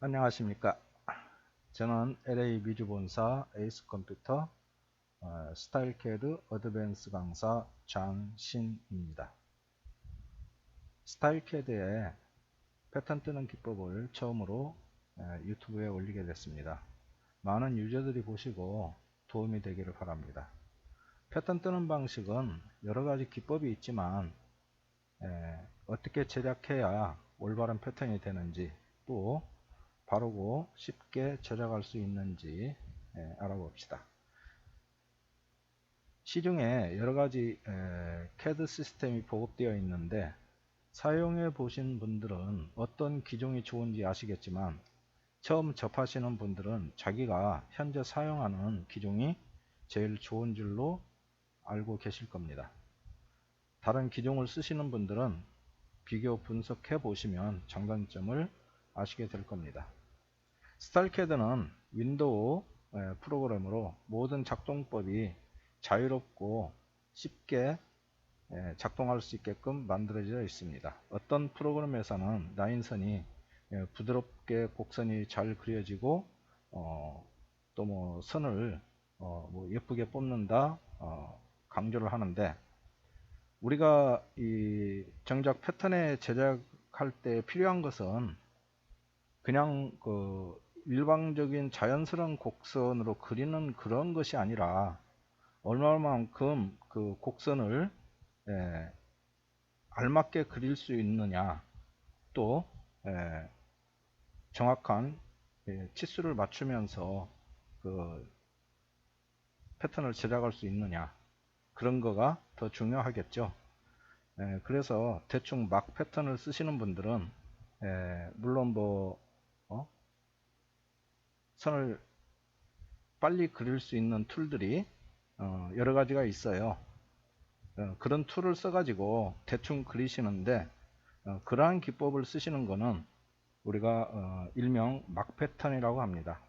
안녕하십니까. 저는 LA 미주본사 에이스컴퓨터 스타일캐드 어드밴스 강사 장신입니다. 스타일캐드의 패턴 뜨는 기법을 처음으로 유튜브에 올리게 됐습니다. 많은 유저들이 보시고 도움이 되기를 바랍니다. 패턴 뜨는 방식은 여러가지 기법이 있지만 어떻게 제작해야 올바른 패턴이 되는지, 또 바르고 쉽게 제작할 수 있는지 알아봅시다. 시중에 여러가지 CAD 시스템이 보급되어 있는데, 사용해 보신 분들은 어떤 기종이 좋은지 아시겠지만, 처음 접하시는 분들은 자기가 현재 사용하는 기종이 제일 좋은 줄로 알고 계실 겁니다. 다른 기종을 쓰시는 분들은 비교 분석해 보시면 장단점을 아시게 될 겁니다. 스타일캐드는 윈도우 프로그램으로 모든 작동법이 자유롭고 쉽게 작동할 수 있게끔 만들어져 있습니다. 어떤 프로그램에서는 라인선이 부드럽게 곡선이 잘 그려지고 또 뭐 선을 뭐 예쁘게 뽑는다 강조를 하는데, 우리가 이 정작 패턴에 제작할 때 필요한 것은 그냥 그 일방적인 자연스러운 곡선으로 그리는 그런 것이 아니라, 얼마만큼 그 곡선을 예, 알맞게 그릴 수 있느냐, 또 정확한 치수를 맞추면서 그 패턴을 제작할 수 있느냐, 그런 거가 더 중요하겠죠. 그래서 대충 막 패턴을 쓰시는 분들은 물론 뭐 선을 빨리 그릴 수 있는 툴들이 여러 가지가 있어요. 그런 툴을 써가지고 대충 그리시는데, 그러한 기법을 쓰시는 거는 우리가 일명 막 패턴이라고 합니다.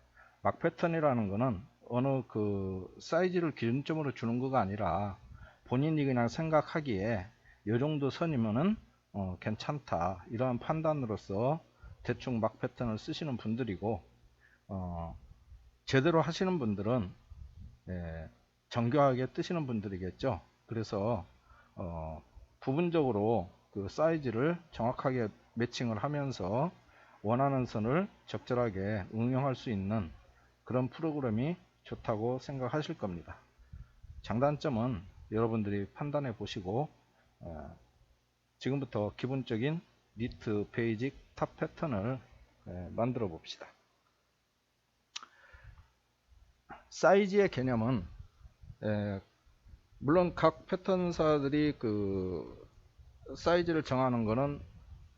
막 패턴이라는 거는 어느 그 사이즈를 기준점으로 주는 거가 아니라, 본인이 그냥 생각하기에 이 정도 선이면은 괜찮다, 이러한 판단으로서 대충 막 패턴을 쓰시는 분들이고, 제대로 하시는 분들은 정교하게 뜨시는 분들이겠죠. 그래서 부분적으로 그 사이즈를 정확하게 매칭을 하면서 원하는 선을 적절하게 응용할 수 있는 그런 프로그램이 좋다고 생각하실 겁니다. 장단점은 여러분들이 판단해 보시고 지금부터 기본적인 니트 베이직 탑 패턴을 만들어 봅시다. 사이즈의 개념은 물론 각 패턴사들이 그 사이즈를 정하는 거는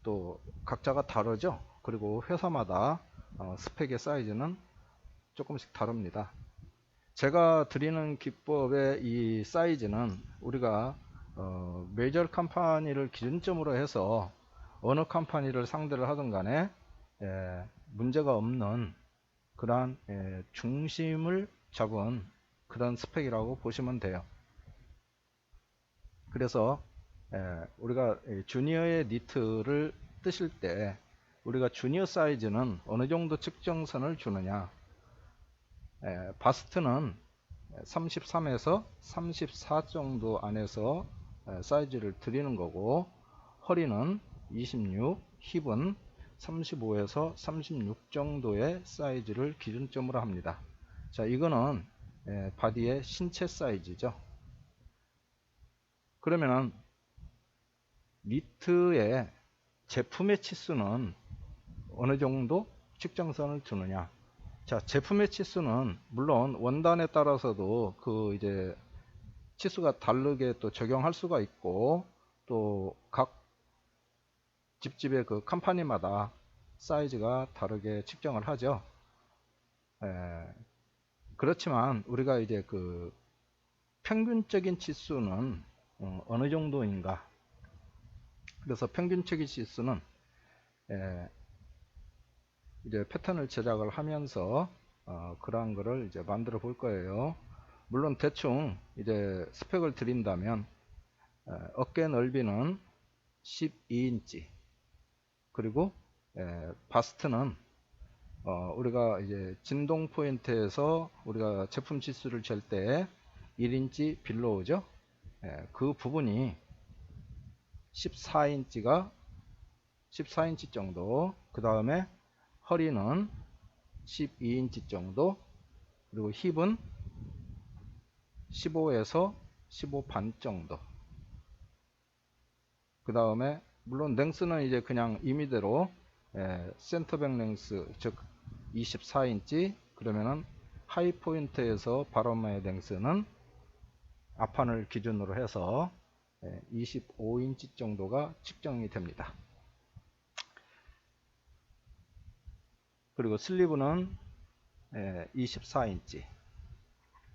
또 각자가 다르죠. 그리고 회사마다 스펙의 사이즈는 조금씩 다릅니다. 제가 드리는 기법의 이 사이즈는 우리가 메이저 컴퍼니를 기준점으로 해서 어느 컴퍼니를 상대를 하든 간에 문제가 없는 그러한 중심을 잡은 그런 스펙이라고 보시면 돼요. 그래서 우리가 주니어의 니트를 뜨실 때 우리가 주니어 사이즈는 어느 정도 측정선을 주느냐, 바스트는 33에서 34 정도 안에서 사이즈를 드리는 거고, 허리는 26, 힙은 35에서 36 정도의 사이즈를 기준점으로 합니다. 자, 이거는 바디의 신체 사이즈죠. 그러면은 니트의 제품의 치수는 어느 정도 측정선을 두느냐. 자, 제품의 치수는 물론 원단에 따라서도 그 이제 치수가 다르게 또 적용할 수가 있고, 또 각 집집의 그 컴퍼니마다 사이즈가 다르게 측정을 하죠. 그렇지만 우리가 이제 그 평균적인 치수는 어느 정도인가. 그래서 평균적인 치수는 이제 패턴을 제작을 하면서 그러한 거를 이제 만들어 볼 거예요. 물론 대충 이제 스펙을 드린다면 어깨 넓이는 12인치, 그리고 바스트는 우리가 이제 진동 포인트에서 우리가 제품 치수를 잴 때 1인치 빌로우죠. 그 부분이 14인치가 14인치 정도, 그 다음에 허리는 12인치 정도, 그리고 힙은 15에서 15 반 정도. 그 다음에 물론 랭스는 이제 그냥 임의대로 센터백 랭스, 즉 24인치, 그러면은 하이 포인트에서 바로마의 랭스는 앞판을 기준으로 해서 25인치 정도가 측정이 됩니다. 그리고 슬리브는 24인치,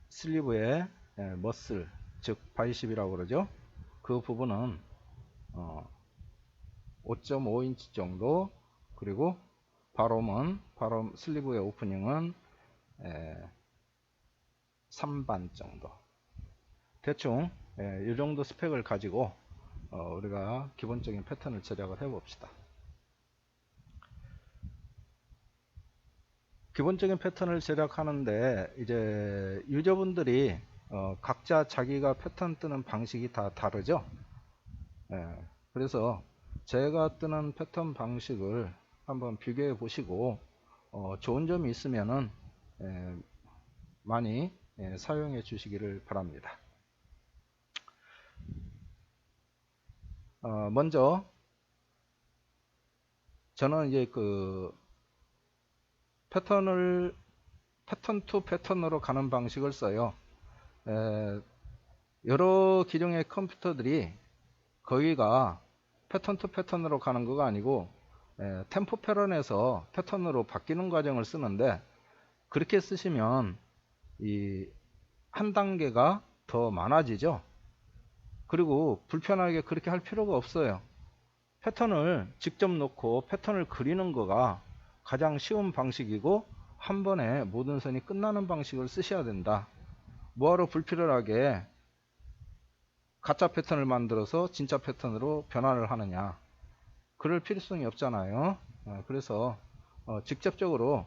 슬리브의 머슬, 즉 바이십이라고 그러죠. 그 부분은 5.5인치 정도, 그리고 바롬 슬리브의 오프닝은 3반 정도. 대충 이 정도 스펙을 가지고 우리가 기본적인 패턴을 제작을 해 봅시다. 기본적인 패턴을 제작하는데 이제 유저분들이 각자 자기가 패턴 뜨는 방식이 다 다르죠. 그래서 제가 뜨는 패턴 방식을 한번 비교해 보시고 좋은 점이 있으면은 많이 사용해 주시기를 바랍니다. 먼저 저는 이제 그 패턴 투 패턴으로 가는 방식을 써요. 여러 기종의 컴퓨터들이 거기가 패턴 투 패턴으로 가는 거가 아니고 템포 패런에서 패턴으로 바뀌는 과정을 쓰는데, 그렇게 쓰시면 이 한 단계가 더 많아지죠. 그리고 불편하게 그렇게 할 필요가 없어요. 패턴을 직접 놓고 패턴을 그리는 거가 가장 쉬운 방식이고, 한 번에 모든 선이 끝나는 방식을 쓰셔야 된다. 뭐하러 불필요하게 가짜 패턴을 만들어서 진짜 패턴으로 변화를 하느냐, 그럴 필요성이 없잖아요. 그래서 직접적으로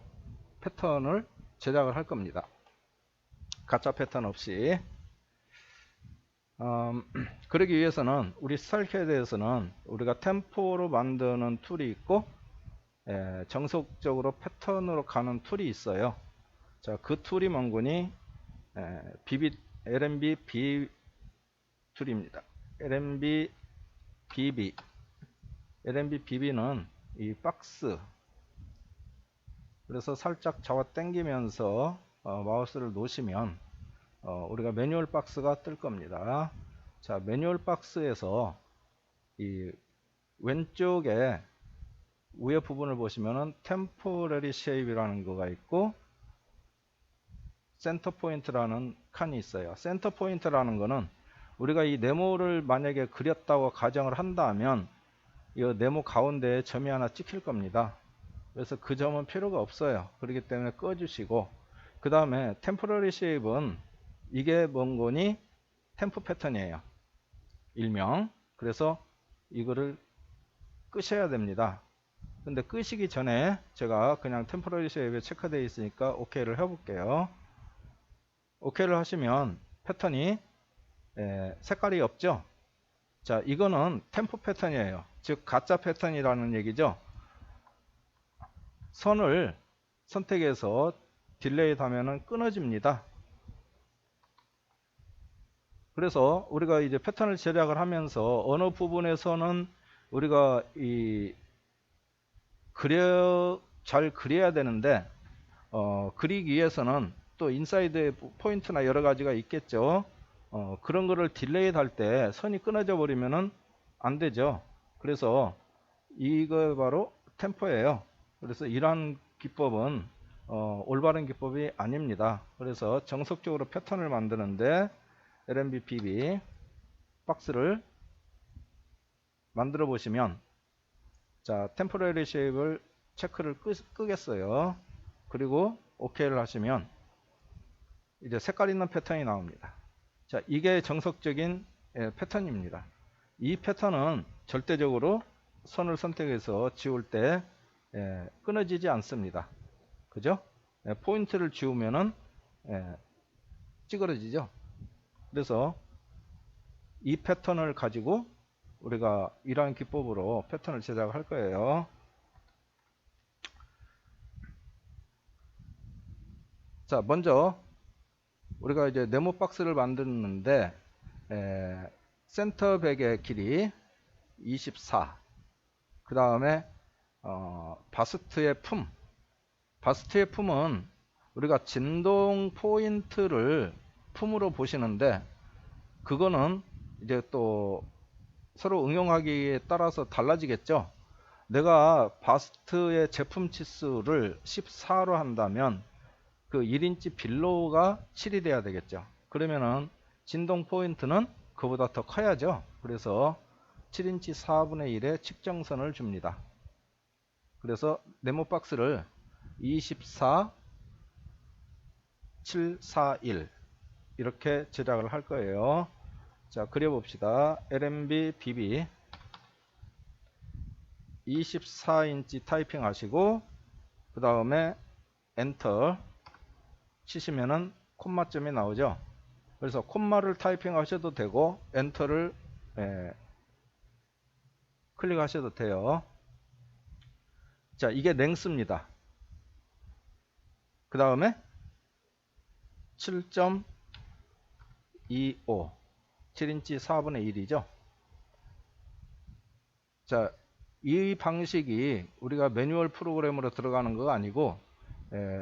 패턴을 제작을 할 겁니다. 가짜 패턴 없이. 그러기 위해서는 우리 스타일캐드에서는 우리가 템포로 만드는 툴이 있고 정석적으로 패턴으로 가는 툴이 있어요. 자, 그 툴이 뭔거니 LMB B 툴입니다. LMB BB. LMB BB는 이 박스, 그래서 살짝 잡아 당기면서 마우스를 놓으시면 우리가 매뉴얼 박스가 뜰 겁니다. 자, 매뉴얼 박스에서 이 왼쪽에 위에 부분을 보시면은 템포러리 쉐입이라는 거가 있고 센터 포인트라는 칸이 있어요. 센터 포인트라는 거는 우리가 이 네모를 만약에 그렸다고 가정을 한다면 이 네모 가운데에 점이 하나 찍힐 겁니다. 그래서 그 점은 필요가 없어요. 그렇기 때문에 꺼주시고, 그 다음에 템포러리 쉐입은 이게 뭔거니 템포 패턴이에요, 일명. 그래서 이거를 끄셔야 됩니다. 근데 끄시기 전에 제가 그냥 템포러리 쉐입에 체크되어 있으니까 OK를 해볼게요. OK를 하시면 패턴이 색깔이 없죠. 자, 이거는 템포 패턴이에요. 즉 가짜 패턴이라는 얘기죠. 선을 선택해서 딜레이 하면은 끊어집니다. 그래서 우리가 이제 패턴을 제작을 하면서 어느 부분에서는 우리가 잘 그려야 되는데 그리기 위해서는 또 인사이드의 포인트나 여러 가지가 있겠죠. 그런 거를 딜레이 할 때 선이 끊어져 버리면은 안 되죠. 그래서 이거 바로 템포예요. 그래서 이러한 기법은 올바른 기법이 아닙니다. 그래서 정석적으로 패턴을 만드는데 LMB PB 박스를 만들어 보시면, 자, 템포러리 쉐입을 체크를 끄겠어요. 그리고 OK를 하시면 이제 색깔 있는 패턴이 나옵니다. 자, 이게 정석적인 패턴입니다. 이 패턴은 절대적으로 선을 선택해서 지울 때 끊어지지 않습니다. 그죠? 포인트를 지우면은 찌그러지죠. 그래서 이 패턴을 가지고 우리가 이러한 기법으로 패턴을 제작할 거예요. 자, 먼저 우리가 이제 네모 박스를 만드는데 센터 백의 길이 24, 그 다음에 바스트의 품은 우리가 진동 포인트를 품으로 보시는데, 그거는 이제 또 서로 응용하기에 따라서 달라지겠죠. 내가 바스트의 제품 치수를 14로 한다면 그 1인치 빌로우가 7이 돼야 되겠죠. 그러면은 진동 포인트는 그보다 더 커야죠. 그래서 7인치 4분의 1의 측정선을 줍니다. 그래서 네모 박스를 24, 7, 4, 1 이렇게 제작을 할 거예요. 자, 그려봅시다. LMB BB 24인치 타이핑 하시고, 그 다음에 엔터 치시면은 콤마점이 나오죠. 그래서 콤마를 타이핑 하셔도 되고 엔터를 클릭하셔도 돼요. 자, 이게 랭스입니다. 그 다음에 7.25 7인치 4분의 1이죠. 자, 이 방식이 우리가 매뉴얼 프로그램으로 들어가는 거 아니고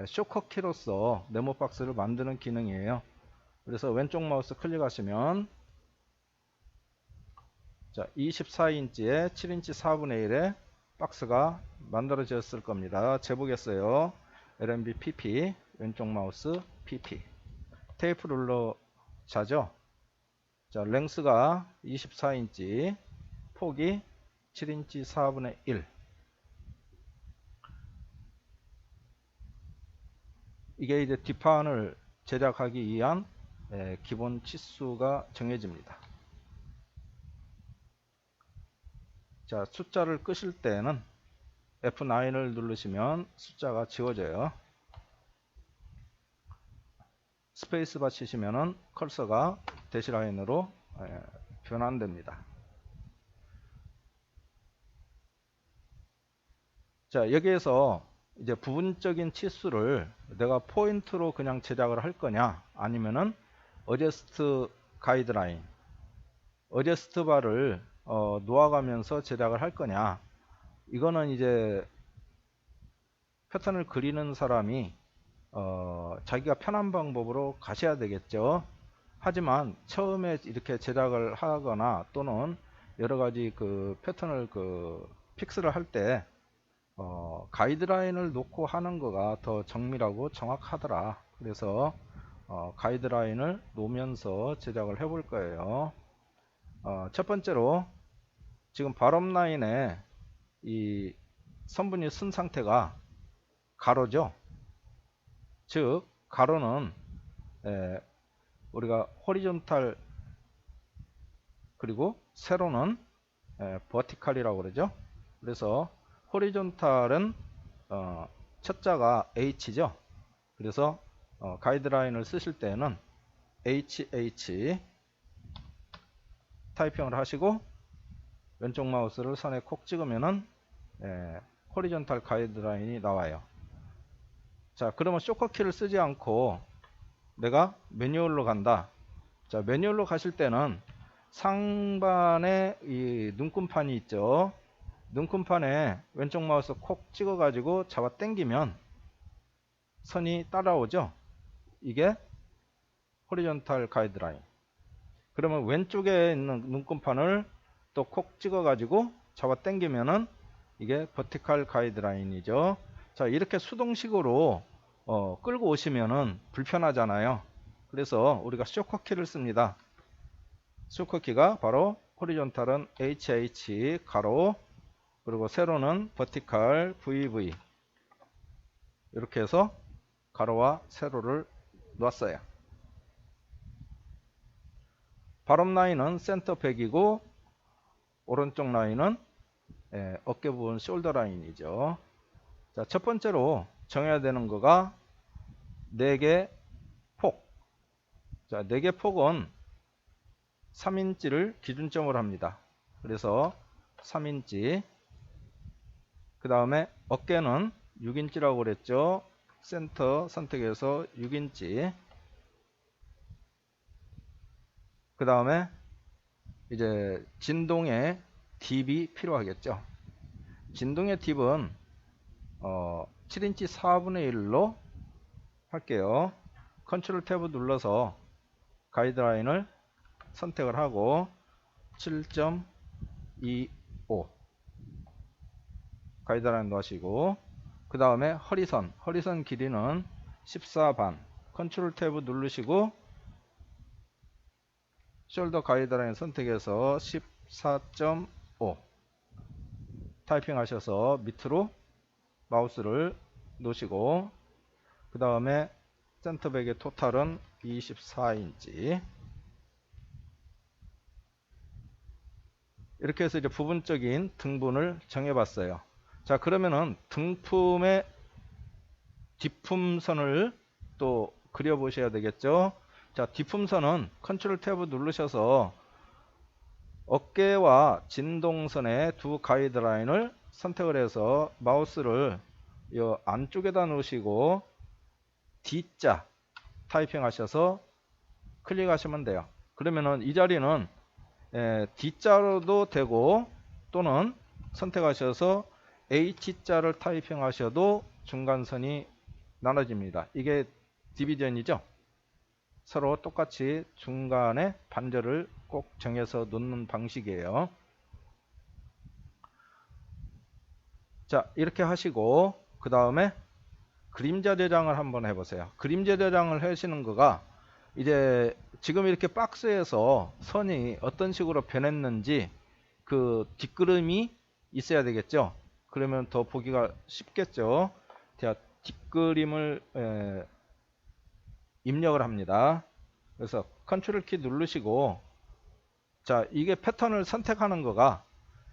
쇼커키로서 네모 박스를 만드는 기능이에요. 그래서 왼쪽 마우스 클릭하시면, 자, 24인치에 7인치 4분의 1의 박스가 만들어졌을 겁니다. 재보겠어요. LMB PP, 왼쪽 마우스 PP, 테이프 룰러 자죠. 자, 랭스가 24인치, 폭이 7인치 4분의 1. 이게 이제 뒷판을 제작하기 위한 기본 치수가 정해집니다. 자, 숫자를 끄실 때는 F9을 누르시면 숫자가 지워져요. 스페이스바 치시면은 컬서가 대시라인으로 변환됩니다. 자, 여기에서 이제 부분적인 치수를 내가 포인트로 그냥 제작을 할 거냐, 아니면은 어제스트 가이드라인, 어제스트 바를 놓아가면서 제작을 할 거냐, 이거는 이제 패턴을 그리는 사람이 자기가 편한 방법으로 가셔야 되겠죠. 하지만 처음에 이렇게 제작을 하거나 또는 여러가지 그 패턴을 픽스를 할 때 가이드라인을 놓고 하는 거가 더 정밀하고 정확하더라. 그래서 가이드라인을 놓으면서 제작을 해 볼 거예요. 첫 번째로 지금 발업 라인에 이 선분이 쓴 상태가 가로죠. 즉 가로는 우리가 호리존탈, 그리고 세로는 버티칼이라고 그러죠. 그래서 호리존탈은 첫 자가 H죠. 그래서 가이드라인을 쓰실 때는 HH 타이핑을 하시고 왼쪽 마우스를 선에 콕 찍으면은 호리존탈 가이드라인이 나와요. 자, 그러면 쇼커키를 쓰지 않고 내가 매뉴얼로 간다. 자, 매뉴얼로 가실 때는 상반에 이 눈금판이 있죠. 눈금판에 왼쪽 마우스 콕 찍어 가지고 잡아 당기면 선이 따라오죠. 이게 호리존탈 가이드라인. 그러면 왼쪽에 있는 눈금판을 또 콕 찍어 가지고 잡아 당기면은 이게 버티칼 가이드라인이죠. 자, 이렇게 수동식으로 끌고 오시면은 불편하잖아요. 그래서 우리가 쇼커키를 씁니다. 쇼커키가 바로 호리존탈은 HH 가로, 그리고 세로는 버티칼 VV, 이렇게 해서 가로와 세로를 놨어요. 발업 라인은 센터 백이고 오른쪽 라인은 어깨 부분 숄더 라인이죠. 자, 첫 번째로 정해야 되는 거가 4개 폭. 자, 4개 폭은 3인치를 기준점으로 합니다. 그래서 3인치. 그 다음에 어깨는 6인치라고 그랬죠. 센터 선택해서 6인치. 그 다음에 이제 진동의 딥이 필요하겠죠. 진동의 딥은 7인치 4분의 1로 할게요. 컨트롤 탭을 눌러서 가이드라인을 선택을 하고 7.25 가이드라인 넣으시고, 그 다음에 허리선 길이는 14반. 컨트롤 탭을 누르시고 숄더 가이드라인 선택해서 14.5 타이핑 하셔서 밑으로 마우스를 놓으시고, 그 다음에 센터백의 토탈은 24인치. 이렇게 해서 이제 부분적인 등분을 정해봤어요. 자, 그러면은 등품의 뒷품선을 또 그려보셔야 되겠죠. 자, 뒷품선은 컨트롤 탭을 누르셔서 어깨와 진동선의 두 가이드라인을 선택을 해서 마우스를 이 안쪽에다 놓으시고 D자 타이핑 하셔서 클릭하시면 돼요. 그러면은 이 자리는 D자로도 되고, 또는 선택하셔서 H자를 타이핑 하셔도 중간선이 나눠집니다. 이게 디비전이죠. 서로 똑같이 중간에 반절을 꼭 정해서 놓는 방식이에요. 자, 이렇게 하시고 그 다음에 그림자 제장을 한번 해보세요. 그림자 제장을 하시는 거가 이제 지금 이렇게 박스에서 선이 어떤 식으로 변했는지 그 뒷그림이 있어야 되겠죠. 그러면 더 보기가 쉽겠죠. 자, 뒷그림을 입력을 합니다. 그래서 컨트롤 키 누르시고, 자, 이게 패턴을 선택하는 거가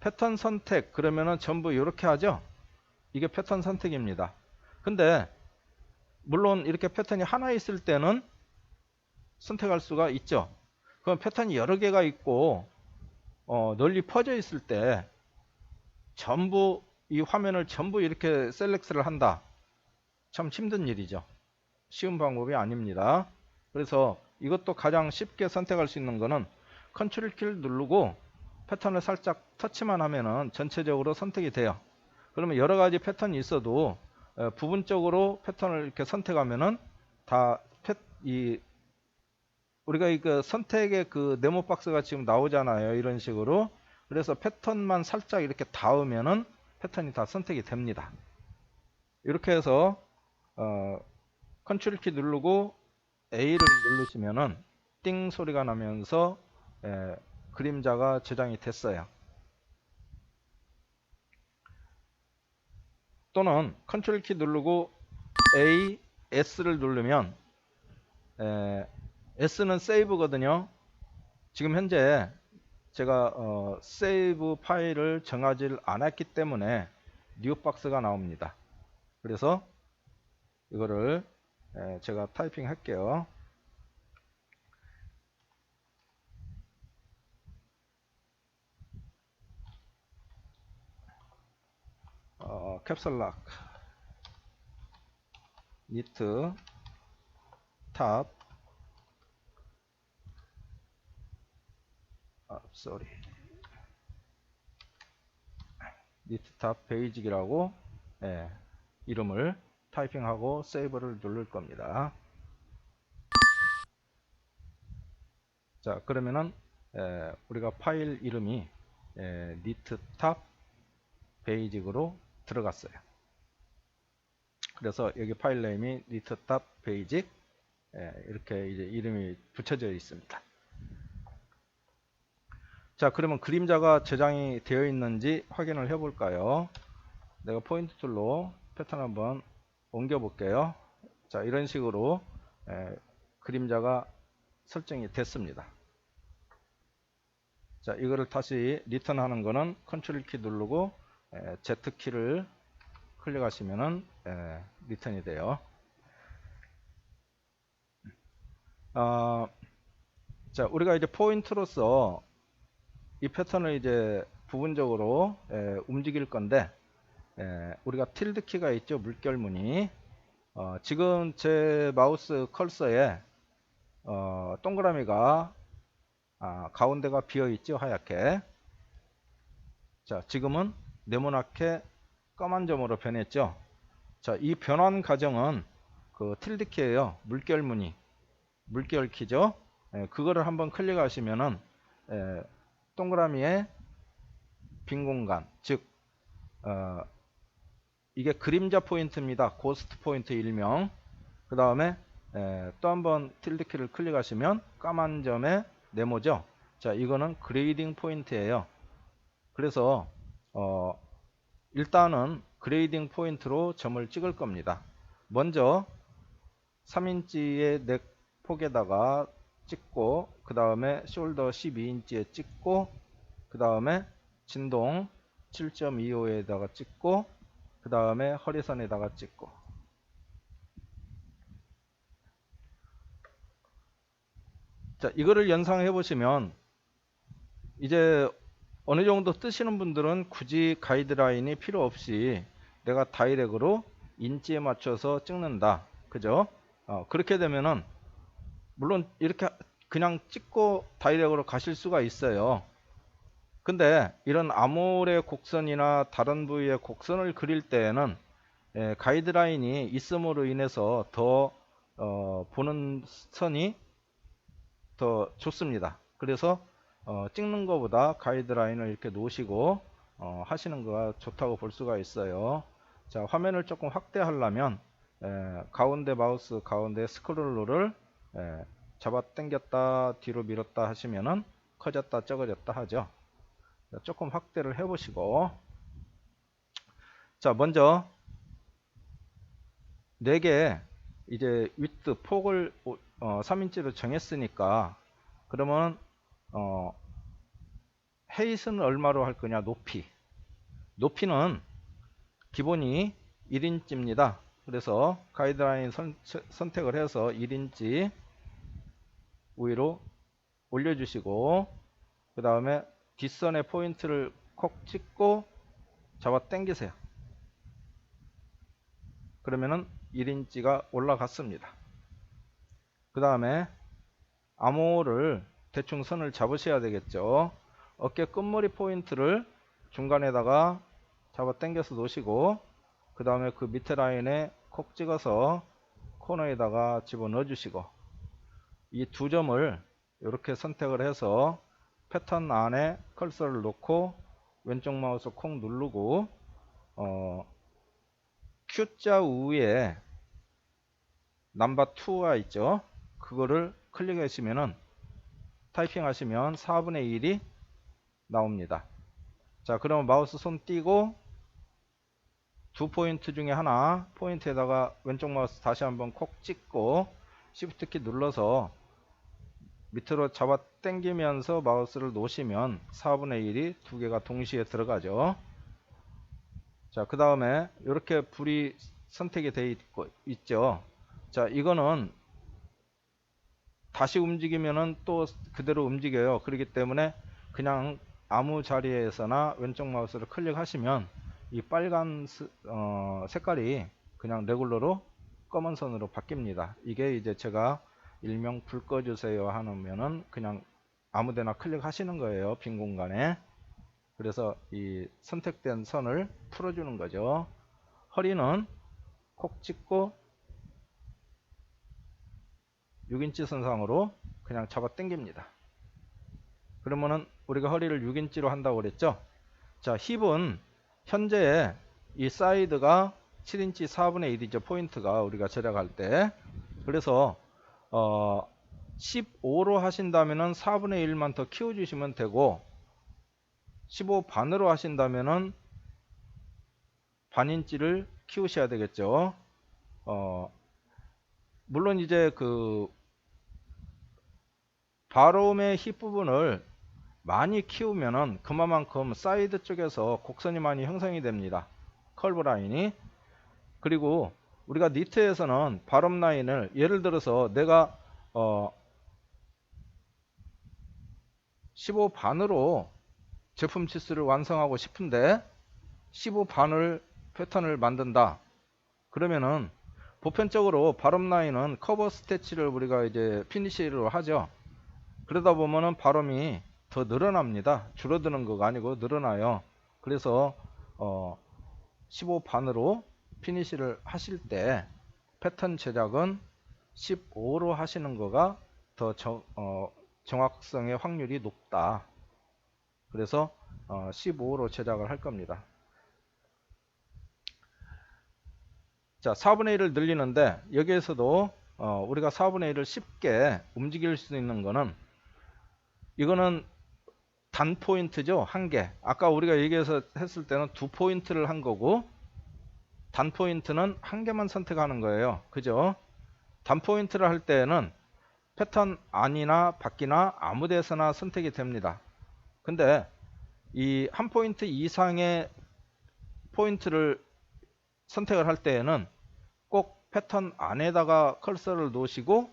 패턴 선택 그러면은 전부 이렇게 하죠. 이게 패턴 선택입니다. 근데 물론 이렇게 패턴이 하나 있을 때는 선택할 수가 있죠. 그럼 패턴이 여러 개가 있고 널리 퍼져 있을 때 전부 이 화면을 전부 이렇게 셀렉트를 한다. 참 힘든 일이죠. 쉬운 방법이 아닙니다. 그래서 이것도 가장 쉽게 선택할 수 있는 거는 컨트롤 키를 누르고 패턴을 살짝 터치만 하면은 전체적으로 선택이 돼요. 그러면 여러 가지 패턴이 있어도 부분적으로 패턴을 이렇게 선택하면은 다 우리가 이거 선택의 그 네모 박스가 지금 나오잖아요. 이런 식으로. 그래서 패턴만 살짝 이렇게 닿으면은 패턴이 다 선택이 됩니다. 이렇게 해서 컨트롤 키 누르고 A를 누르시면은 띵 소리가 나면서 그림자가 저장이 됐어요. 또는 컨트롤 키 누르고 A, S를 누르면 S는 세이브거든요. 지금 현재 제가 세이브 파일을 정하지 않았기 때문에 뉴 박스가 나옵니다. 그래서 이거를 제가 타이핑 할게요. 캡슐락 니트 탑 쏘리 니트 탑 베이직이라고 이름을 타이핑하고 세이브를 누를 겁니다. 자, 그러면은 우리가 파일 이름이 니트 탑 베이직으로 들어갔어요. 그래서 여기 파일 네임이 니트 탑 베이직 이렇게 이제 이름이 붙여져 있습니다. 자, 그러면 그림자가 저장이 되어 있는지 확인을 해 볼까요? 내가 포인트 툴로 패턴 한번 옮겨 볼게요. 자, 이런 식으로 그림자가 설정이 됐습니다. 자, 이거를 다시 리턴 하는 거는 컨트롤 키 누르고 Z 키를 클릭하시면은 리턴이 돼요. 자, 우리가 이제 포인트로서 이 패턴을 이제 부분적으로 움직일 건데, 우리가 틸드 키가 있죠. 물결무늬. 지금 제 마우스 컬서에 동그라미가 가운데가 비어 있죠. 하얗게. 자, 지금은 네모나게 까만 점으로 변했죠. 자, 이 변환 과정은 그 틸드 키예요. 물결무늬, 물결 키죠. 그거를 한번 클릭하시면은 동그라미에 빈 공간, 즉 이게 그림자 포인트입니다. 고스트 포인트 일명. 그 다음에 또 한번 틸드 키를 클릭하시면 까만 점에 네모죠. 자, 이거는 그레이딩 포인트예요. 그래서 일단은 그레이딩 포인트로 점을 찍을 겁니다. 먼저 3인치의 넥 폭에다가 찍고, 그 다음에 숄더 12인치에 찍고, 그 다음에 진동 7.25에다가 찍고, 그 다음에 허리선에다가 찍고. 자, 이거를 연상해 보시면 이제 어느 정도 뜨시는 분들은 굳이 가이드라인이 필요 없이 내가 다이렉트로 인치에 맞춰서 찍는다. 그죠? 그렇게 되면은 물론 이렇게 그냥 찍고 다이렉트로 가실 수가 있어요. 근데 이런 아몰의 곡선이나 다른 부위의 곡선을 그릴 때에는 가이드라인이 있음으로 인해서 더 보는 선이 더 좋습니다. 그래서 찍는 것보다 가이드라인을 이렇게 놓으시고 하시는 거가 좋다고 볼 수가 있어요. 자, 화면을 조금 확대하려면 가운데 마우스 가운데 스크롤러를 잡아 당겼다 뒤로 밀었다 하시면은 커졌다 적어졌다 하죠. 자, 조금 확대를 해 보시고, 자, 먼저 4개 이제 위드 폭을 3인치로 정했으니까, 그러면 헤이트는 얼마로 할 거냐? 높이는 기본이 1인치입니다. 그래서 가이드라인 선택을 해서 1인치 위로 올려주시고, 그 다음에 뒷선의 포인트를 콕 찍고 잡아 당기세요. 그러면은 1인치가 올라갔습니다. 그 다음에 암호를 대충 선을 잡으셔야 되겠죠. 어깨 끝머리 포인트를 중간에다가 잡아 당겨서 놓으시고, 그 다음에 그 밑에 라인에 콕 찍어서 코너에다가 집어넣어 주시고, 이 두 점을 이렇게 선택을 해서 패턴 안에 컬서를 놓고 왼쪽 마우스 콕 누르고 Q자 위에 넘버 2가 있죠. 그거를 클릭하시면은 타이핑 하시면 4분의 1이 나옵니다. 자, 그러면 마우스 손 띄고 두 포인트 중에 하나 포인트에다가 왼쪽 마우스 다시 한번 콕 찍고 Shift 키 눌러서 밑으로 잡아 당기면서 마우스를 놓으시면 4분의 1이 두 개가 동시에 들어가죠. 자, 그 다음에 이렇게 불이 선택이 되어 있죠. 자, 이거는 다시 움직이면은 또 그대로 움직여요. 그렇기 때문에 그냥 아무 자리에서나 왼쪽 마우스를 클릭하시면 이 빨간 색깔이 그냥 레귤러로 검은 선으로 바뀝니다. 이게 이제 제가 일명 불 꺼주세요 하면은 그냥 아무데나 클릭하시는 거예요. 빈 공간에. 그래서 이 선택된 선을 풀어주는 거죠. 허리는 콕 찍고 6인치 선상으로 그냥 잡아 당깁니다. 그러면은 우리가 허리를 6인치로 한다고 그랬죠. 자, 힙은 현재 이 사이드가 7인치 4분의 1이죠. 포인트가 우리가 절약할 때. 그래서 15로 하신다면은 4분의 1만 더 키워주시면 되고, 15 반으로 하신다면은 반인치를 키우셔야 되겠죠. 물론 이제 그 바롬의 힙 부분을 많이 키우면은 그만큼 사이드 쪽에서 곡선이 많이 형성이 됩니다. 컬브 라인이. 그리고 우리가 니트에서는 바텀 라인을 예를 들어서 내가 15반으로 제품 치수를 완성하고 싶은데 15반을 패턴을 만든다. 그러면은 보편적으로 바텀 라인은 커버 스태치를 우리가 이제 피니시로 하죠. 그러다 보면은 바텀이 더 늘어납니다. 줄어드는 거가 아니고 늘어나요. 그래서 15반으로 피니시를 하실 때 패턴 제작은 15로 하시는 거가 더 정확성의 확률이 높다. 그래서 15로 제작을 할 겁니다. 자, 4분의 1을 늘리는데 여기에서도 우리가 4분의 1을 쉽게 움직일 수 있는 거는 이거는 단 포인트죠. 한 개. 아까 우리가 얘기해서 했을 때는 두 포인트를 한 거고 단 포인트는 한 개만 선택하는 거예요. 그죠? 단 포인트를 할 때는 패턴 안이나 밖이나 아무 데서나 선택이 됩니다. 근데 이 한 포인트 이상의 포인트를 선택을 할 때에는 꼭 패턴 안에다가 커서를 놓으시고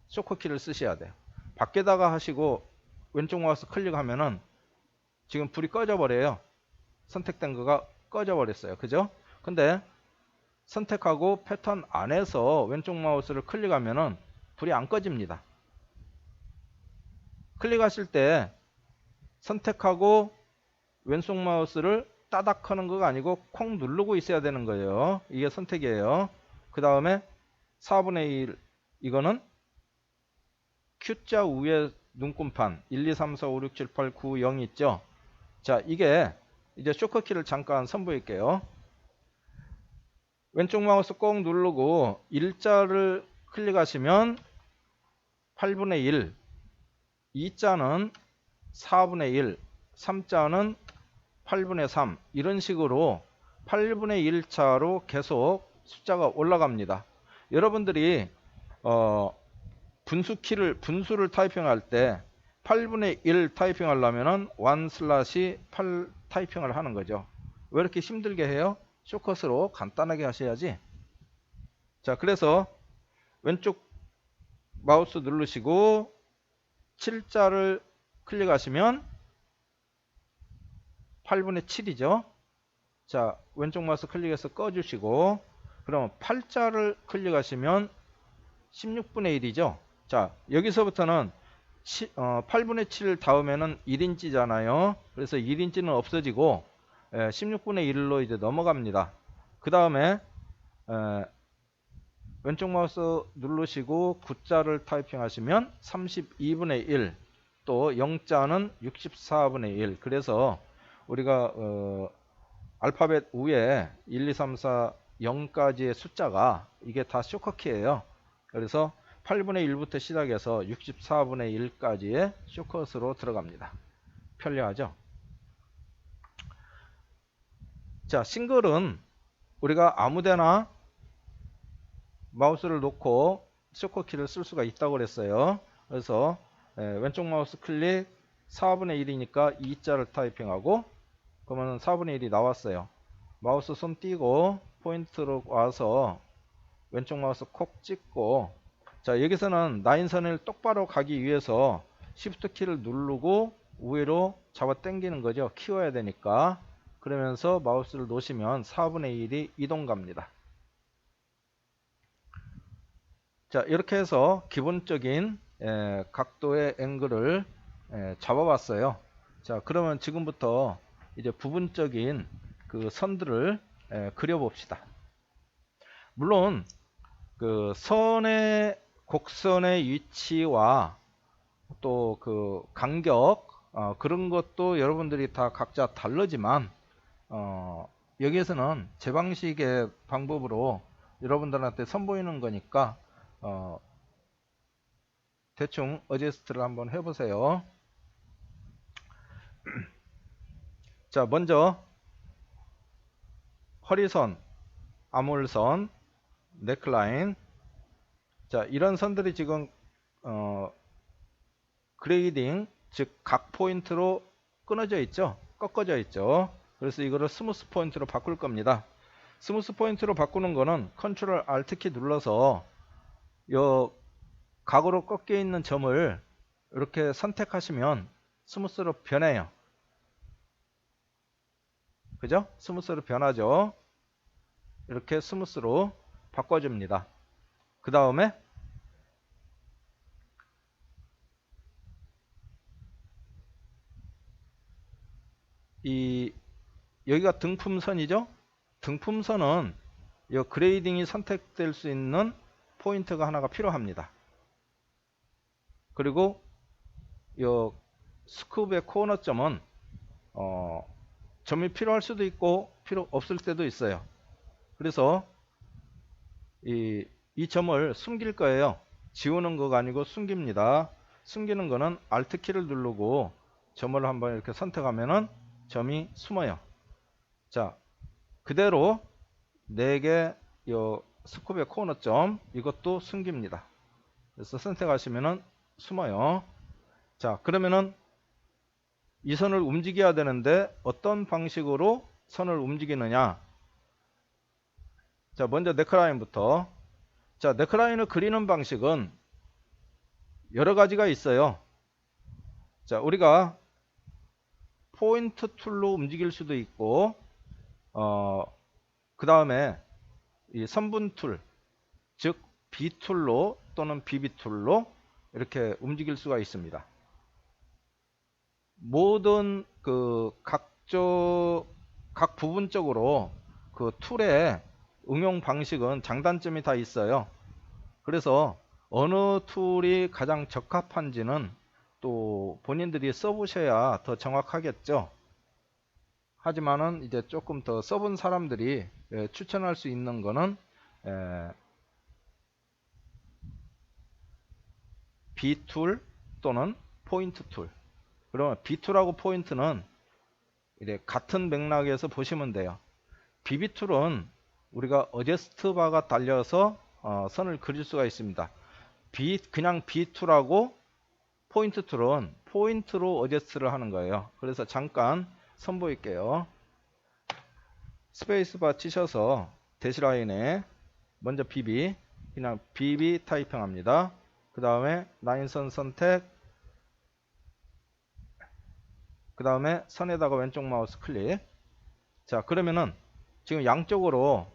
쇼크키를 쓰셔야 돼요. 밖에다가 하시고 왼쪽 마우스 클릭하면은 지금 불이 꺼져 버려요. 선택된 거가 꺼져 버렸어요. 그죠? 근데 선택하고 패턴 안에서 왼쪽 마우스를 클릭하면은 불이 안 꺼집니다. 클릭하실 때 선택하고 왼쪽 마우스를 따닥 하는 거가 아니고 콩 누르고 있어야 되는 거예요. 이게 선택이에요. 그 다음에 4분의 1 이거는 Q자 위에 눈금판 1, 2, 3, 4, 5, 6, 7, 8, 9, 0 있죠. 자, 이게 이제 쇼크키를 잠깐 선보일게요. 왼쪽 마우스 꼭 누르고 일자를 클릭하시면 8분의 1, 2자는 4분의 1, 3자는 8분의 3 이런 식으로 8분의 1차로 계속 숫자가 올라갑니다. 여러분들이 분수를 타이핑할 때 8분의 1 타이핑 하려면은 1/8 타이핑을 하는 거죠. 왜 이렇게 힘들게 해요? 쇼컷으로 간단하게 하셔야지. 자, 그래서 왼쪽 마우스 누르시고 7자를 클릭하시면 8분의 7이죠. 자, 왼쪽 마우스 클릭해서 꺼주시고 그러면 8자를 클릭하시면 16분의 1이죠. 자, 여기서부터는 8분의 7 다음에는 1인치잖아요. 그래서 1인치는 없어지고 16분의 1로 이제 넘어갑니다. 그 다음에 왼쪽 마우스 누르시고 9자를 타이핑 하시면 32분의 1, 또 0자는 64분의 1. 그래서 우리가 알파벳 위에 1, 2, 3, 4, 0까지의 숫자가 이게 다 쇼커키예요. 그래서 8분의 1부터 시작해서 64분의 1까지의 쇼컷으로 들어갑니다. 편리하죠? 자, 싱글은 우리가 아무데나 마우스를 놓고 쇼컷키를 쓸 수가 있다고 그랬어요. 그래서 왼쪽 마우스 클릭 4분의 1이니까 2자를 타이핑하고 그러면 4분의 1이 나왔어요. 마우스 손 띄고 포인트로 와서 왼쪽 마우스 콕 찍고, 자, 여기서는 라인선을 똑바로 가기 위해서 Shift 키를 누르고 위로 잡아 당기는 거죠. 키워야 되니까. 그러면서 마우스를 놓으시면 4분의 1이 이동 갑니다. 자, 이렇게 해서 기본적인 각도의 앵글을 잡아봤어요. 자, 그러면 지금부터 이제 부분적인 그 선들을 그려봅시다. 물론 그 곡선의 위치와 또 그 간격 그런 것도 여러분들이 다 각자 다르지만 여기에서는 제 방식의 방법으로 여러분들한테 선보이는 거니까 대충 어제스트를 한번 해보세요. 자, 먼저 허리선, 아몰선, 넥라인. 자, 이런 선들이 지금 그레이딩, 즉 각 포인트로 끊어져 있죠. 꺾어져 있죠. 그래서 이거를 스무스 포인트로 바꿀 겁니다. 스무스 포인트로 바꾸는 거는 컨트롤 알트 키 눌러서 요 각으로 꺾여 있는 점을 이렇게 선택하시면 스무스로 변해요. 그죠? 스무스로 변하죠. 이렇게 스무스로 바꿔줍니다. 그 다음에 여기가 등품선이죠. 등품선은 이 그레이딩이 선택될 수 있는 포인트가 하나가 필요합니다. 그리고 이 스쿱의 코너점은 점이 필요할 수도 있고 필요 없을 때도 있어요. 그래서 이 점을 숨길 거예요. 지우는 거가 아니고 숨깁니다. 숨기는 거는 Alt 키를 누르고 점을 한번 이렇게 선택하면은 점이 숨어요. 자, 그대로 4개 요 스쿱의 코너점 이것도 숨깁니다. 그래서 선택하시면은 숨어요. 자, 그러면은 이 선을 움직여야 되는데 어떤 방식으로 선을 움직이느냐. 자, 먼저 네크라인부터. 자, 네크라인을 그리는 방식은 여러 가지가 있어요. 자, 우리가 포인트 툴로 움직일 수도 있고, 그 다음에 이 선분 툴, 즉 B 툴로 또는 BB 툴로 이렇게 움직일 수가 있습니다. 모든 각 부분적으로 그 툴의 응용 방식은 장단점이 다 있어요. 그래서 어느 툴이 가장 적합한지는 또 본인들이 써보셔야 더 정확하겠죠. 하지만은 이제 조금 더 써본 사람들이 추천할 수 있는 거는 B툴 또는 포인트 툴. 그러면 B툴하고 포인트는 이제 같은 맥락에서 보시면 돼요. BB툴은 우리가 어제스트 바가 달려서 선을 그릴 수가 있습니다. 그냥 B툴하고 포인트 툴은 포인트로 어제스트를 하는 거예요. 그래서 잠깐 선보일게요. 스페이스바 치셔서 대시라인에 먼저 BB, 그냥 BB 타이핑 합니다. 그 다음에 라인선 선택, 그 다음에 선에다가 왼쪽 마우스 클릭. 자, 그러면은 지금 양쪽으로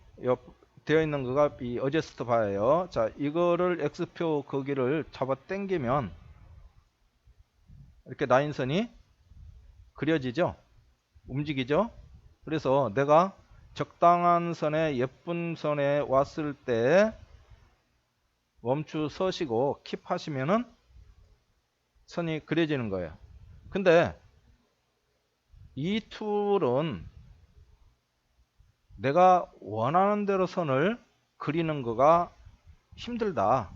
되어 있는 거가 이 어제스트 바예요. 자, 이거를 X표 거기를 잡아 당기면 이렇게 라인선이 그려지죠? 움직이죠? 그래서 내가 적당한 선에 예쁜 선에 왔을 때 멈추 서시고 킵 하시면은 선이 그려지는 거예요. 근데 이 툴은 내가 원하는 대로 선을 그리는 거가 힘들다.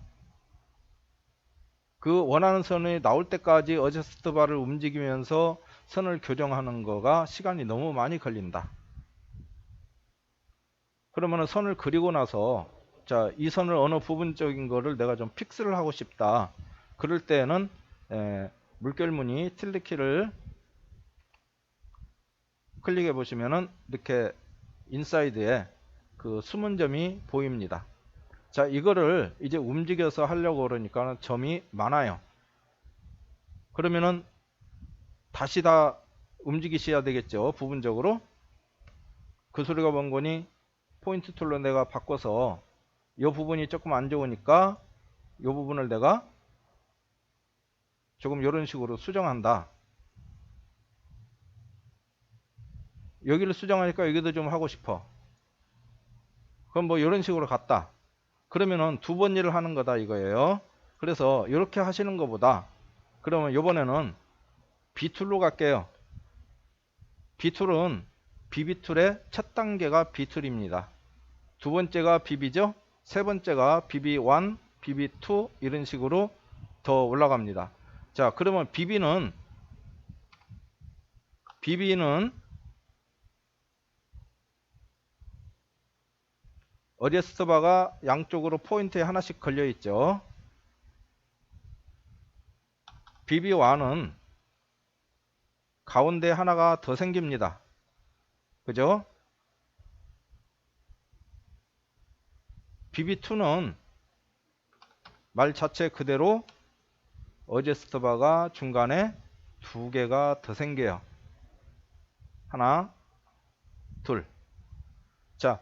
그 원하는 선이 나올 때까지 어저스트 바를 움직이면서 선을 교정하는 거가 시간이 너무 많이 걸린다. 그러면 선을 그리고 나서 자, 이 선을 어느 부분적인 거를 내가 좀 픽스를 하고 싶다. 그럴 때는 물결무늬 틸드 키를 클릭해 보시면은 이렇게 인사이드에 그 숨은 점이 보입니다. 자, 이거를 이제 움직여서 하려고 그러니까 점이 많아요. 그러면은 다시 다 움직이셔야 되겠죠. 부분적으로. 그 소리가 뭔 거니? 포인트 툴로 내가 바꿔서 이 부분이 조금 안 좋으니까 이 부분을 내가 조금 이런 식으로 수정한다. 여기를 수정하니까 여기도 좀 하고 싶어. 그럼 뭐 이런 식으로 갔다. 그러면은 두 번 일을 하는 거다 이거예요. 그래서 이렇게 하시는 것보다 그러면 이번에는 B툴로 갈게요. B툴은 BB툴의 첫 단계가 B툴입니다. 두 번째가 BB죠. 세 번째가 BB1, BB2 이런 식으로 더 올라갑니다. 자, 그러면 BB는 어제스트 바가 양쪽으로 포인트에 하나씩 걸려 있죠. BB1은 가운데 하나가 더 생깁니다. 그죠? BB2는 말 자체 그대로 어제스트 바가 중간에 두 개가 더 생겨요. 하나, 둘. 자,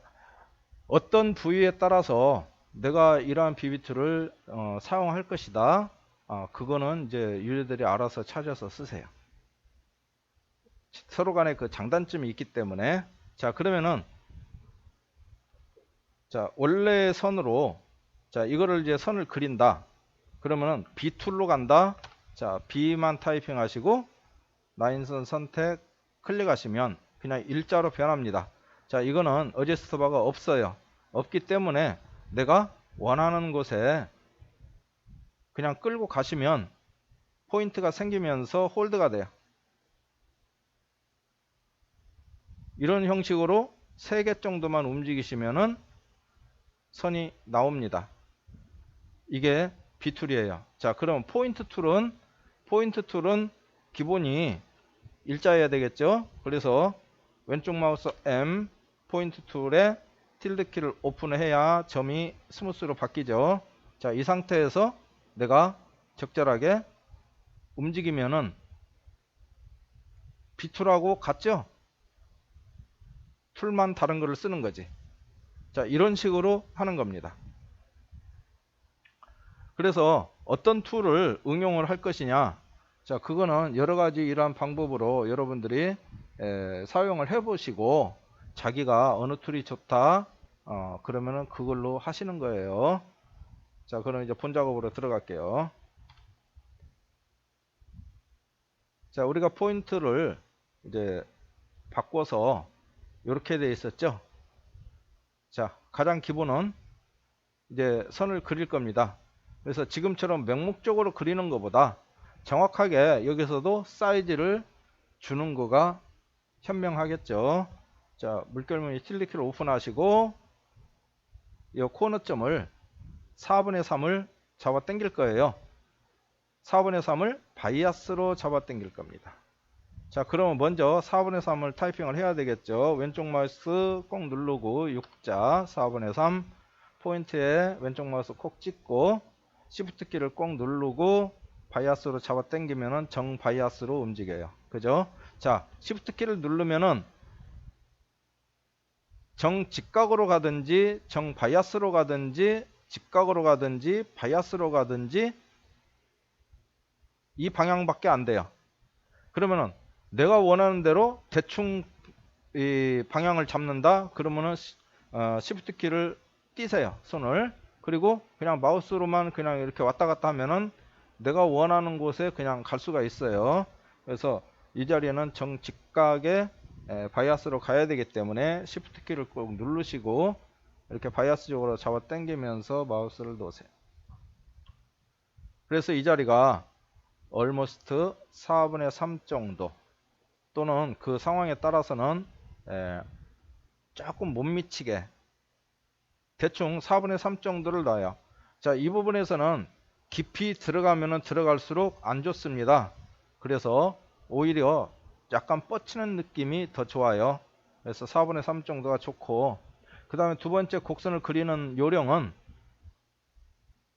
어떤 부위에 따라서 내가 이러한 BB2를 사용할 것이다. 그거는 이제 유저들이 알아서 찾아서 쓰세요. 서로 간에 그 장단점이 있기 때문에. 자, 그러면은 자, 원래 선으로 자, 이거를 이제 선을 그린다. 그러면은 B 툴로 간다. 자, B만 타이핑 하시고 라인선 선택 클릭하시면 그냥 일자로 변합니다. 자, 이거는 어제스트 바가 없어요. 없기 때문에 내가 원하는 곳에 그냥 끌고 가시면 포인트가 생기면서 홀드가 돼요. 이런 형식으로 3개 정도만 움직이시면은 선이 나옵니다. 이게 B 툴이에요. 자, 그럼 포인트 툴은 기본이 일자여야 되겠죠. 그래서 왼쪽 마우스 M 포인트 툴에 틸드 키를 오픈해야 점이 스무스로 바뀌죠. 자, 이 상태에서 내가 적절하게 움직이면은 B 툴하고 같죠? 툴만 다른 거를 쓰는 거지. 자, 이런 식으로 하는 겁니다. 그래서 어떤 툴을 응용을 할 것이냐, 자, 그거는 여러 가지 이러한 방법으로 여러분들이 사용을 해 보시고 자기가 어느 툴이 좋다 그러면은 그걸로 하시는 거예요. 자, 그럼 이제 본 작업으로 들어갈게요. 자, 우리가 포인트를 이제 바꿔서 이렇게 돼 있었죠. 자, 가장 기본은 이제 선을 그릴 겁니다. 그래서 지금처럼 맹목적으로 그리는 것보다 정확하게 여기서도 사이즈를 주는 거가 현명하겠죠. 자, 물결무늬 틸드 키를 오픈하시고 이 코너점을 4분의 3을 잡아 당길 거예요. 4분의 3을 바이아스로 잡아 당길 겁니다. 자, 그러면 먼저 4분의 3을 타이핑을 해야 되겠죠. 왼쪽 마우스 꼭 누르고 6자 4분의 3 포인트에 왼쪽 마우스 콕 찍고 시프트 키를 꼭 누르고 바이아스로 잡아 당기면은 정 바이아스로 움직여요. 그죠? 자, 시프트 키를 누르면은 정 직각으로 가든지 정 바이아스로 가든지 직각으로 가든지 바이아스로 가든지 이 방향밖에 안 돼요. 그러면은 내가 원하는 대로 대충 이 방향을 잡는다. 그러면은 시프트 키를 띄세요. 손을. 그리고 그냥 마우스로만 그냥 이렇게 왔다 갔다 하면은 내가 원하는 곳에 그냥 갈 수가 있어요. 그래서 이 자리에는 정 직각에 바이아스로 가야 되기 때문에 시프트 키를 꼭 누르시고 이렇게 바이아스 쪽으로 잡아 당기면서 마우스를 놓으세요. 그래서 이 자리가 almost 4분의 3 정도 또는 그 상황에 따라서는 조금 못 미치게 대충 4분의 3 정도를 놔요. 자, 이 부분에서는 깊이 들어가면 들어갈수록 안 좋습니다. 그래서 오히려 약간 뻗치는 느낌이 더 좋아요. 그래서 4분의 3 정도가 좋고, 그 다음에 두 번째 곡선을 그리는 요령은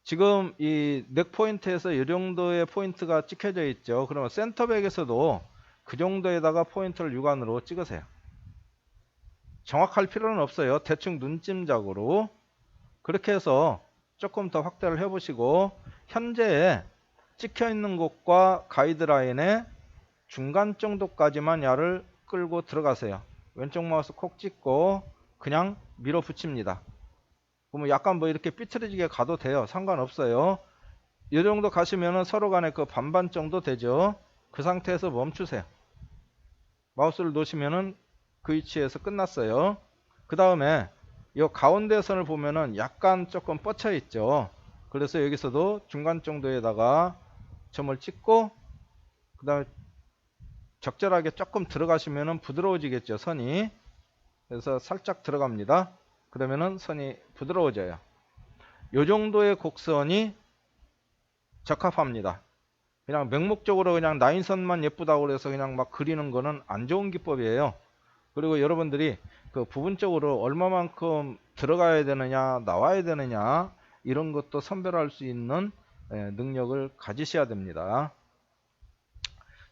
지금 이 넥 포인트에서 이 정도의 포인트가 찍혀져 있죠. 그러면 센터백에서도 그 정도에다가 포인트를 육안으로 찍으세요. 정확할 필요는 없어요. 대충 눈찜작으로 그렇게 해서 조금 더 확대를 해보시고 현재 찍혀 있는 곳과 가이드라인의 중간 정도까지만 야를 끌고 들어가세요. 왼쪽 마우스 콕 찍고 그냥 밀어붙입니다. 그러면 약간 뭐 이렇게 삐뚤어지게 가도 돼요. 상관없어요. 이 정도 가시면은 서로 간에 그 반반 정도 되죠. 그 상태에서 멈추세요. 마우스를 놓으시면은 그 위치에서 끝났어요. 그 다음에 이 가운데 선을 보면은 약간 조금 뻗쳐 있죠. 그래서 여기서도 중간 정도에다가 점을 찍고 그 다음에 적절하게 조금 들어가시면은 부드러워지겠죠, 선이. 그래서 살짝 들어갑니다. 그러면은 선이 부드러워져요. 이 정도의 곡선이 적합합니다. 그냥 맹목적으로 그냥 라인선만 예쁘다고 그래서 그냥 막 그리는 거는 안 좋은 기법이에요. 그리고 여러분들이 그 부분적으로 얼마만큼 들어가야 되느냐 나와야 되느냐 이런 것도 선별할 수 있는 능력을 가지셔야 됩니다.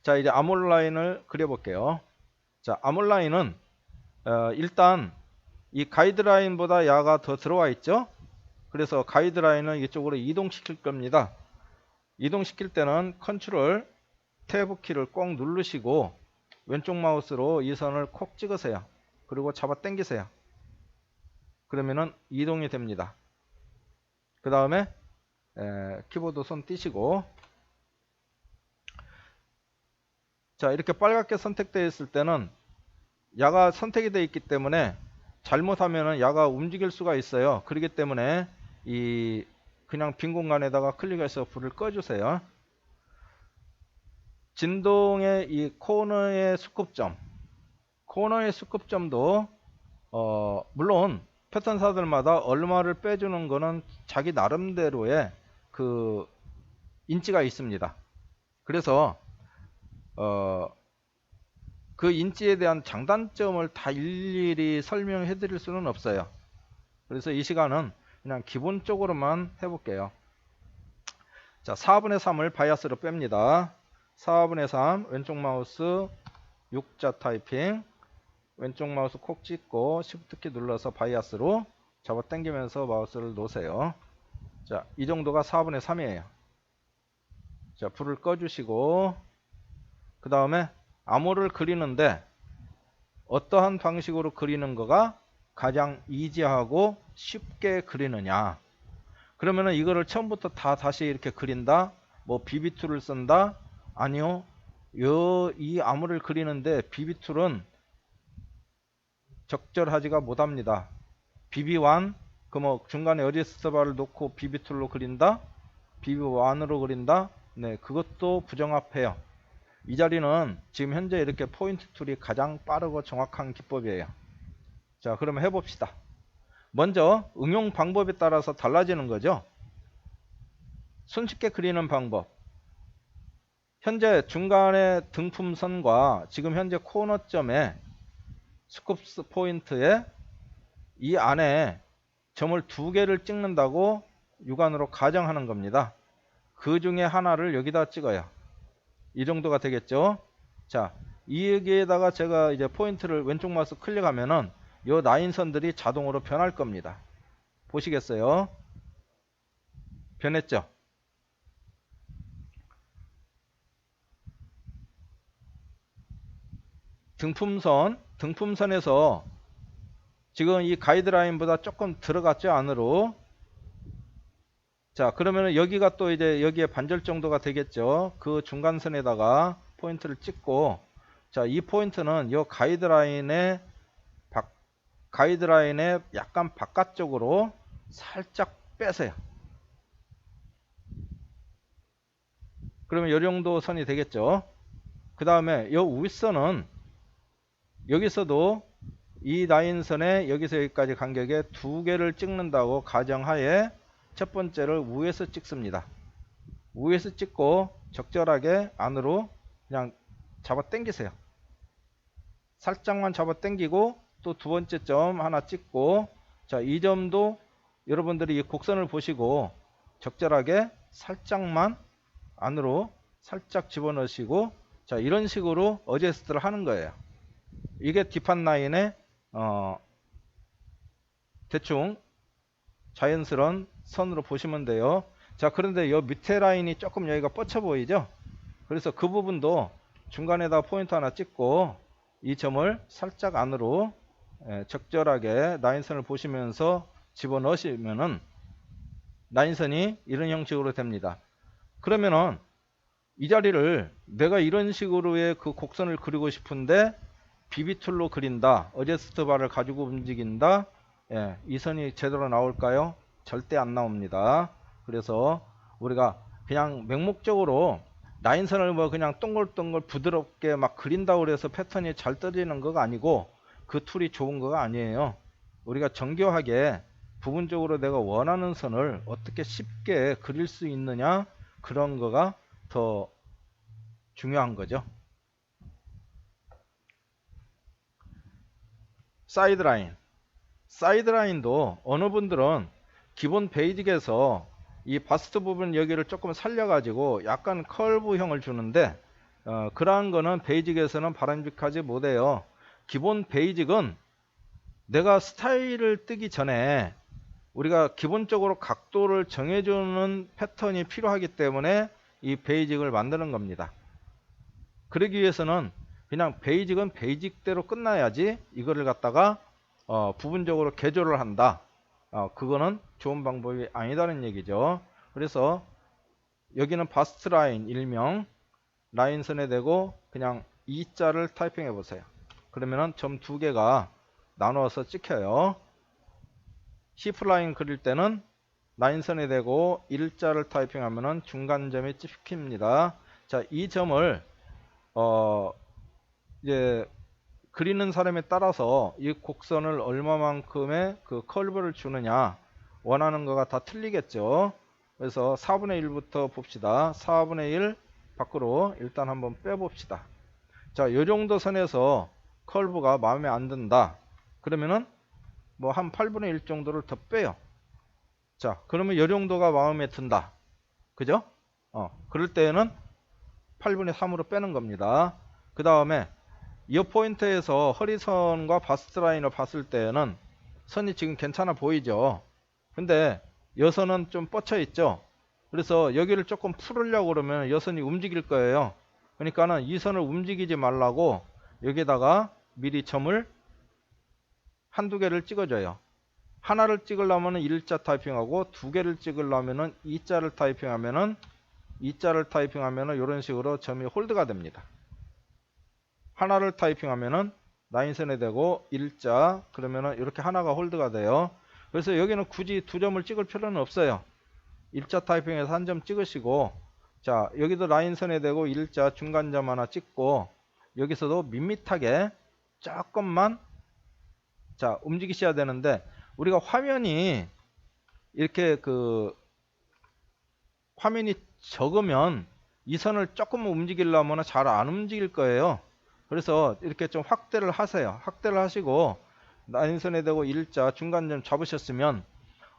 자, 이제 아몰 라인을 그려볼게요. 자, 아몰 라인은 일단 이 가이드라인보다 야가 더 들어와 있죠. 그래서 가이드라인을 이쪽으로 이동시킬 겁니다. 이동시킬 때는 컨트롤 탭 키를 꼭 누르시고 왼쪽 마우스로 이 선을 콕 찍으세요. 그리고 잡아 당기세요. 그러면은 이동이 됩니다. 그 다음에 키보드 손 띄시고, 자, 이렇게 빨갛게 선택되어 있을 때는 야가 선택이 되어 있기 때문에 잘못하면은 야가 움직일 수가 있어요. 그렇기 때문에 이 그냥 빈 공간에다가 클릭해서 불을 꺼주세요. 진동의 이 코너의 수급점도 물론 패턴사들마다 얼마를 빼주는 거는 자기 나름대로의 그 인치가 있습니다. 그래서 그 인치에 대한 장단점을 다 일일이 설명해 드릴 수는 없어요. 그래서 이 시간은 그냥 기본적으로만 해볼게요. 자, 4분의 3을 바이아스로 뺍니다. 4분의 3 왼쪽 마우스 6자 타이핑, 왼쪽 마우스 콕 찍고 Shift 키 눌러서 바이아스로 잡아 당기면서 마우스를 놓으세요. 자, 이 정도가 4분의 3이에요. 자, 불을 꺼주시고, 그 다음에 암호를 그리는데 어떠한 방식으로 그리는 거가 가장 이지하고 쉽게 그리느냐. 그러면은 이거를 처음부터 다시 이렇게 그린다, 뭐 BB2를 쓴다, 아니요, 이 암호를 그리는데 BB2는 적절하지가 못합니다. BB1, 그 뭐 중간에 어지스트 바를 놓고 BB2로 그린다, BB1으로 그린다, 네, 그것도 부정합해요. 이 자리는 지금 현재 이렇게 포인트 툴이 가장 빠르고 정확한 기법이에요. 자, 그러면 해봅시다. 먼저 응용 방법에 따라서 달라지는 거죠. 손쉽게 그리는 방법. 현재 중간에 등품선과 지금 현재 코너점에 스쿱스 포인트에 이 안에 점을 2개를 찍는다고 육안으로 가정하는 겁니다. 그 중에 하나를 여기다 찍어요. 이 정도가 되겠죠. 자, 여기에다가 제가 이제 포인트를 왼쪽 마우스 클릭하면은 요 라인선들이 자동으로 변할 겁니다. 보시겠어요? 변했죠? 등품선에서 지금 이 가이드라인보다 조금 들어갔죠, 안으로. 자, 그러면은 여기가 또 이제 여기에 반절 정도가 되겠죠. 그 중간선에다가 포인트를 찍고, 자, 이 포인트는 이 가이드라인의 약간 바깥쪽으로 살짝 빼세요. 그러면 이 정도 선이 되겠죠. 그 다음에 이 윗선은 여기서도 이 라인선에 여기서 여기까지 간격에 2개를 찍는다고 가정하에 첫 번째를 위에서 찍습니다. 위에서 찍고 적절하게 안으로 그냥 잡아 당기세요. 살짝만 잡아 당기고 또 두 번째 점 하나 찍고, 자, 이 점도 여러분들이 이 곡선을 보시고 적절하게 살짝만 안으로 살짝 집어넣으시고, 자, 이런 식으로 어제스트를 하는 거예요. 이게 딥한 라인의 대충 자연스러운 선으로 보시면 돼요. 자, 그런데 이 밑에 라인이 조금 여기가 뻗쳐 보이죠? 그래서 그 부분도 중간에다 포인트 하나 찍고 이 점을 살짝 안으로 적절하게 라인선을 보시면서 집어넣으시면은 라인선이 이런 형식으로 됩니다. 그러면은 이 자리를 내가 이런 식으로의 그 곡선을 그리고 싶은데 BB 툴로 그린다, 어제스트 바를 가지고 움직인다, 이 선이 제대로 나올까요? 절대 안 나옵니다. 그래서 우리가 그냥 맹목적으로 라인선을 뭐 그냥 동글동글 부드럽게 막 그린다고 그래서 패턴이 잘 떨어지는 거가 아니고 그 툴이 좋은 거가 아니에요. 우리가 정교하게 부분적으로 내가 원하는 선을 어떻게 쉽게 그릴 수 있느냐, 그런 거가 더 중요한 거죠. 사이드 라인. 사이드라인도 어느 분들은 기본 베이직에서 이 바스트 부분 여기를 조금 살려 가지고 약간 커브형을 주는데 그러한 거는 베이직에서는 바람직하지 못해요. 기본 베이직은 내가 스타일을 뜨기 전에 우리가 기본적으로 각도를 정해주는 패턴이 필요하기 때문에 이 베이직을 만드는 겁니다. 그러기 위해서는 그냥 베이직은 베이직대로 끝나야지 이거를 갖다가 부분적으로 개조를 한다. 그거는 좋은 방법이 아니다는 얘기죠. 그래서 여기는 바스트 라인 일명 라인선에 대고 그냥 E자를 타이핑해 보세요. 그러면은 점 두 개가 나누어서 찍혀요. C라인 그릴 때는 라인선에 대고 일자를 타이핑하면은 중간점이 찍힙니다. 자, 이 점을 이제 그리는 사람에 따라서 이 곡선을 얼마만큼의 그 커브를 주느냐 원하는 거가 다 틀리겠죠. 그래서 4분의 1부터 봅시다. 4분의 1 밖으로 일단 한번 빼봅시다. 자, 요 정도 선에서 커브가 마음에 안 든다. 그러면은 뭐 한 8분의 1 정도를 더 빼요. 자, 그러면 요 정도가 마음에 든다. 그죠? 그럴 때에는 8분의 3으로 빼는 겁니다. 그 다음에 이 포인트에서 허리선과 바스트 라인을 봤을 때는 선이 지금 괜찮아 보이죠. 근데 여선은 좀 뻗쳐 있죠. 그래서 여기를 조금 풀으려고 그러면 여선이 움직일 거예요. 그러니까는 이 선을 움직이지 말라고 여기다가 미리 점을 한두 개를 찍어줘요. 하나를 찍으려면 일자 타이핑하고 두 개를 찍으려면 이자를 타이핑하면은 이런 식으로 점이 홀드가 됩니다. 하나를 타이핑하면은 라인선에 대고 일자 그러면은 이렇게 하나가 홀드가 돼요. 그래서 여기는 굳이 두 점을 찍을 필요는 없어요. 일자 타이핑에서 한 점 찍으시고 자, 여기도 라인선에 대고 일자 중간점 하나 찍고 여기서도 밋밋하게 조금만 자 움직이셔야 되는데 우리가 화면이 이렇게 화면이 적으면 이 선을 조금 움직이려면 잘 안 움직일 거예요. 그래서 이렇게 좀 확대를 하세요. 확대를 하시고 라인선에 대고 일자 중간점 잡으셨으면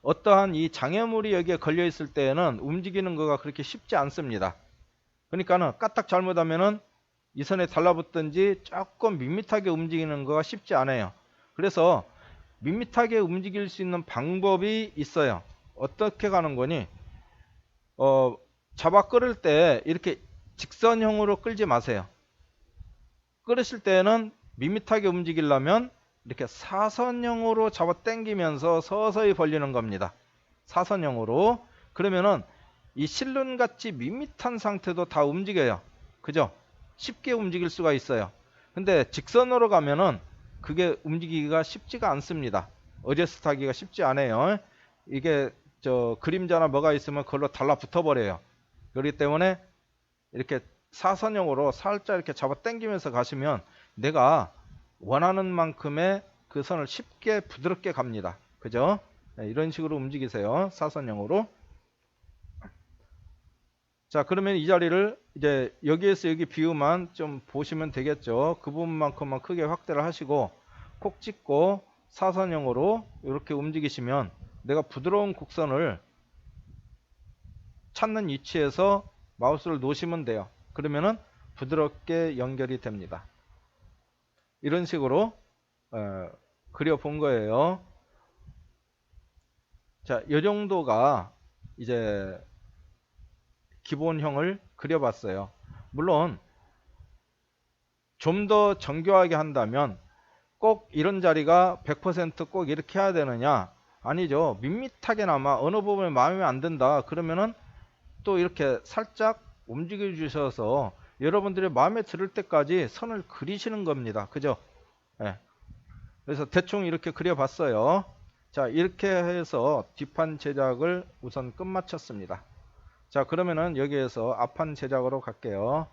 어떠한 이 장애물이 여기에 걸려 있을 때에는 움직이는 거가 그렇게 쉽지 않습니다. 그러니까는 까딱 잘못하면은 이 선에 달라붙든지 조금 밋밋하게 움직이는 거가 쉽지 않아요. 그래서 밋밋하게 움직일 수 있는 방법이 있어요. 어떻게 가는 거니? 잡아 끌을 때 이렇게 직선형으로 끌지 마세요. 끌으실 때는 밋밋하게 움직이려면 이렇게 사선형으로 잡아 당기면서 서서히 벌리는 겁니다. 사선형으로. 그러면은 이 실눈같이 밋밋한 상태도 다 움직여요. 그죠? 쉽게 움직일 수가 있어요. 근데 직선으로 가면은 그게 움직이기가 쉽지가 않습니다. 어제스트 하기가 쉽지 않아요. 이게 그림자나 뭐가 있으면 그걸로 달라붙어 버려요. 그렇기 때문에 이렇게 사선형으로 살짝 이렇게 잡아 당기면서 가시면 내가 원하는 만큼의 그 선을 쉽게 부드럽게 갑니다. 그죠? 네, 이런 식으로 움직이세요. 사선형으로. 자, 그러면 이 자리를 이제 여기에서 여기 비유만 좀 보시면 되겠죠. 그 부분만큼만 크게 확대를 하시고 콕 찍고 사선형으로 이렇게 움직이시면 내가 부드러운 곡선을 찾는 위치에서 마우스를 놓으시면 돼요. 그러면은 부드럽게 연결이 됩니다. 이런 식으로 그려 본 거예요. 자, 이 정도가 이제 기본형을 그려봤어요. 물론 좀 더 정교하게 한다면 꼭 이런 자리가 100% 꼭 이렇게 해야 되느냐? 아니죠. 밋밋하게나마 어느 부분에 마음에 안 든다. 그러면은 또 이렇게 살짝 움직여 주셔서 여러분들의 마음에 들을 때까지 선을 그리시는 겁니다. 그죠? 네. 그래서 대충 이렇게 그려봤어요. 자, 이렇게 해서 뒷판 제작을 우선 끝마쳤습니다. 자, 그러면은 여기에서 앞판 제작으로 갈게요.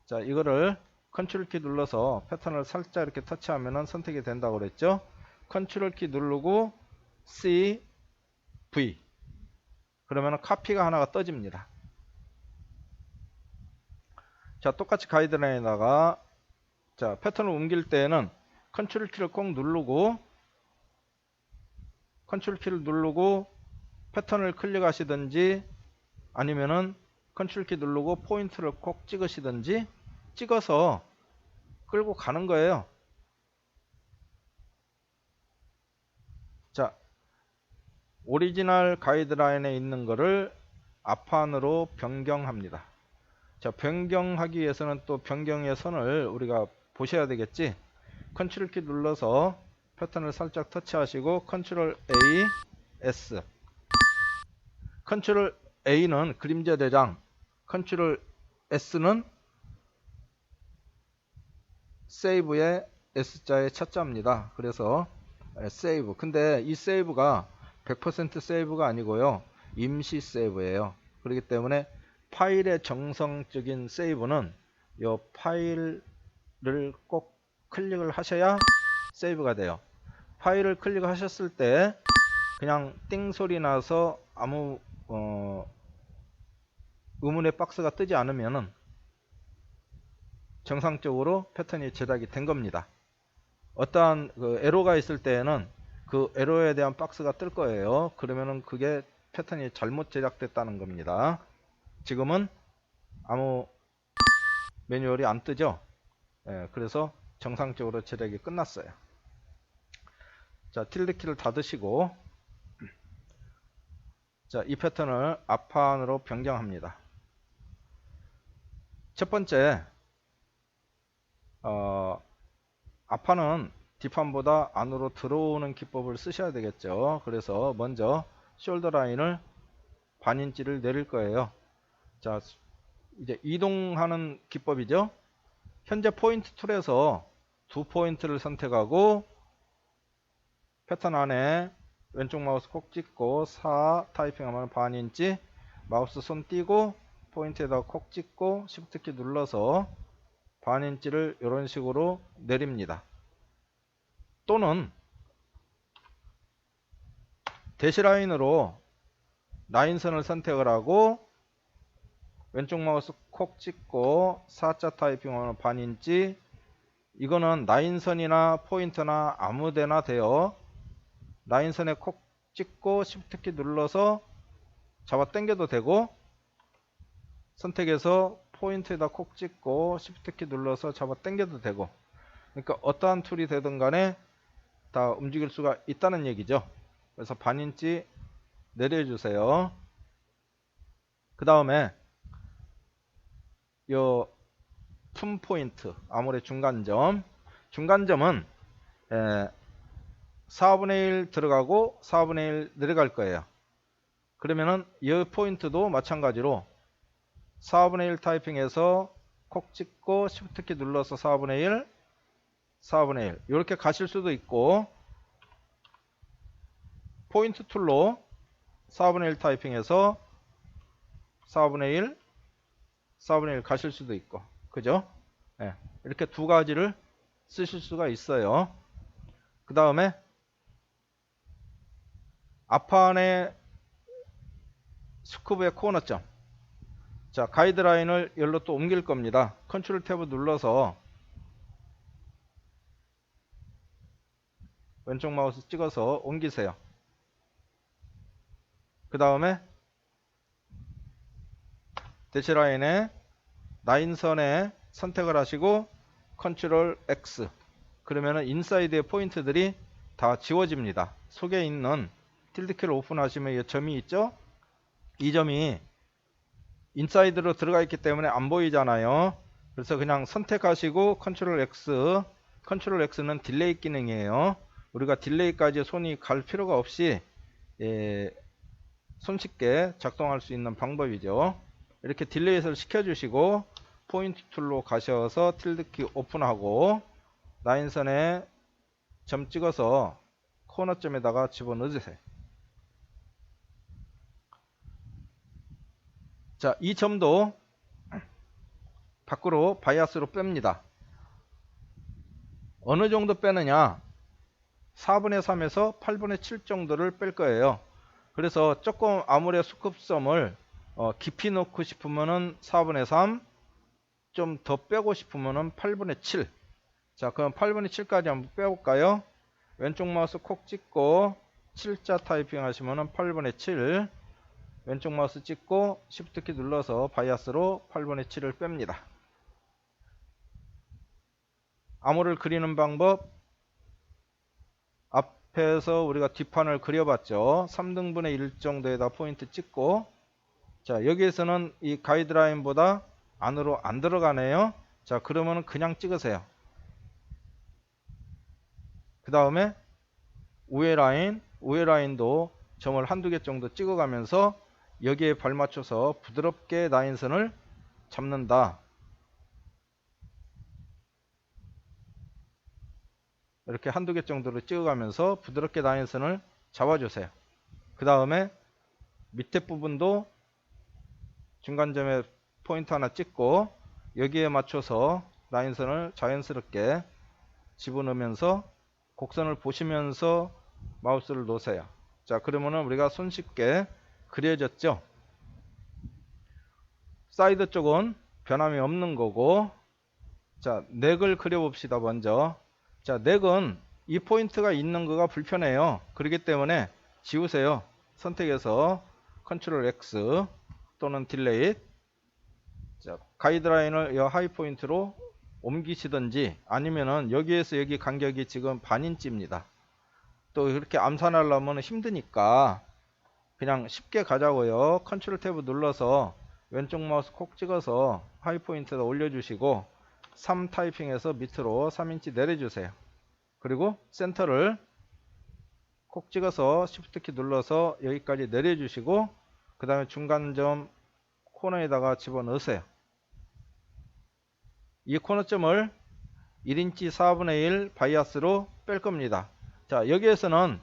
자, 이거를 컨트롤 키 눌러서 패턴을 살짝 이렇게 터치하면은 선택이 된다고 그랬죠. 컨트롤 키 누르고 C, V 그러면은 카피가 하나가 떠집니다. 자, 똑같이 가이드라인에다가 자, 패턴을 옮길 때에는 컨트롤 키를 꼭 누르고 컨트롤 키를 누르고 패턴을 클릭하시든지 아니면은 컨트롤 키 누르고 포인트를 꼭 찍으시든지 찍어서 끌고 가는 거예요. 자, 오리지널 가이드라인에 있는 거를 앞판으로 변경합니다. 자, 변경하기 위해서는 또 변경의 선을 우리가 보셔야 되겠지. 컨트롤 키 눌러서 패턴을 살짝 터치하시고 컨트롤 A, S. 컨트롤 A는 그림자 대장, 컨트롤 S는 세이브의 S자의 차자입니다. 그래서 세이브. 근데 이 세이브가 100% 세이브가 아니고요. 임시 세이브예요. 그렇기 때문에 파일의 정성적인 세이브는 이 파일을 꼭 클릭을 하셔야 세이브가 돼요. 파일을 클릭하셨을 때 그냥 띵 소리 나서 아무 의문의 박스가 뜨지 않으면은 정상적으로 패턴이 제작이 된 겁니다. 어떠한 그 에러가 있을 때에는 그 에러에 대한 박스가 뜰 거예요. 그러면은 그게 패턴이 잘못 제작됐다는 겁니다. 지금은 아무 매뉴얼이 안 뜨죠. 그래서 정상적으로 제작이 끝났어요. 자, 틸드 키를 닫으시고 자, 이 패턴을 앞판으로 변경합니다. 첫 번째, 앞판은 뒷판보다 안으로 들어오는 기법을 쓰셔야 되겠죠. 그래서 먼저 숄더 라인을 반인치를 내릴 거예요. 자, 이제 이동하는 기법이죠. 현재 포인트 툴에서 두 포인트를 선택하고 패턴 안에 왼쪽 마우스 콕 찍고 4 타이핑하면 반인치, 마우스 손 띄고 포인트에다 콕 찍고 Shift 키 눌러서 반인치를 이런 식으로 내립니다. 또는 대시라인으로 라인선을 선택을 하고 왼쪽 마우스 콕 찍고 4자 타이핑하면 반인치. 이거는 라인선이나 포인트나 아무데나 돼요. 라인선에 콕 찍고 Shift 키 눌러서 잡아 당겨도 되고, 선택해서 포인트에다 콕 찍고 Shift 키 눌러서 잡아 당겨도 되고, 그러니까 어떠한 툴이 되든 간에 다 움직일 수가 있다는 얘기죠. 그래서 반인치 내려주세요. 그 다음에 요 품 포인트, 아무리 중간점, 중간점은 4분의 1 들어가고 4분의 1 내려갈 거예요. 그러면은 이 포인트도 마찬가지로 4분의 1 타이핑해서 콕 찍고 Shift 키 눌러서 4분의 1, 4분의 1 이렇게 가실 수도 있고, 포인트 툴로 4분의 1 타이핑해서 4분의 1, 4분의 1 가실 수도 있고, 그죠? 이렇게 두 가지를 쓰실 수가 있어요. 그 다음에 앞판의 스쿠브의 코너점. 자, 가이드라인을 열로 또 옮길 겁니다. 컨트롤 탭을 눌러서 왼쪽 마우스 찍어서 옮기세요. 그 다음에 대시라인에 라인선에 선택을 하시고 컨트롤 X. 그러면은 인사이드의 포인트들이 다 지워집니다. 속에 있는 틸드 키를 오픈하시면 이 점이 있죠? 이 점이 인사이드로 들어가 있기 때문에 안 보이잖아요. 그래서 그냥 선택하시고 컨트롤 X. 컨트롤 X는 딜레이 기능이에요. 우리가 딜레이까지 손이 갈 필요가 없이 손쉽게 작동할 수 있는 방법이죠. 이렇게 딜레이를 시켜주시고 포인트 툴로 가셔서 틸드 키 오픈하고 라인선에 점 찍어서 코너점에다가 집어넣으세요. 자, 이 점도 밖으로 바이아스로 뺍니다. 어느 정도 빼느냐? 4분의 3에서 8분의 7 정도를 뺄 거예요. 그래서 조금 아무리 스쿱섬을 깊이 넣고 싶으면은 4분의 3, 좀 더 빼고 싶으면은 8분의 7. 자, 그럼 8분의 7까지 한번 빼볼까요? 왼쪽 마우스 콕 찍고 7자 타이핑 하시면은 8분의 7 왼쪽 마우스 찍고 Shift 키 눌러서 바이아스로 8분의 7을 뺍니다. 암호를 그리는 방법, 앞에서 우리가 뒷판을 그려봤죠. 3등분의 1 정도에다 포인트 찍고, 자 여기에서는 이 가이드라인보다 안으로 안 들어가네요. 자 그러면 그냥 찍으세요. 그 다음에 위에 라인도 점을 한두 개 정도 찍어가면서 여기에 발맞춰서 부드럽게 라인선을 잡는다. 이렇게 한두 개 정도로 찍어가면서 부드럽게 라인선을 잡아주세요. 그 다음에 밑에 부분도 중간점에 포인트 하나 찍고 여기에 맞춰서 라인선을 자연스럽게 집어넣으면서 곡선을 보시면서 마우스를 놓으세요. 자 그러면은 우리가 손쉽게 그려졌죠. 사이드 쪽은 변함이 없는 거고, 자 넥을 그려봅시다. 먼저 자 넥은 이 포인트가 있는 거가 불편해요. 그렇기 때문에 지우세요. 선택해서 Ctrl X 또는 딜레이트. 자 가이드라인을 이 하이 포인트로 옮기시든지 아니면은 여기에서 여기 간격이 지금 반인치입니다. 또 이렇게 암산하려면 힘드니까 그냥 쉽게 가자고요. 컨트롤 탭을 눌러서 왼쪽 마우스 콕 찍어서 하이 포인트에다 올려주시고 3 타이핑해서 밑으로 3인치 내려주세요. 그리고 센터를 콕 찍어서 Shift 키 눌러서 여기까지 내려주시고 그 다음에 중간점 코너에다가 집어넣으세요. 이 코너점을 1인치 4분의 1 바이아스로 뺄 겁니다. 자 여기에서는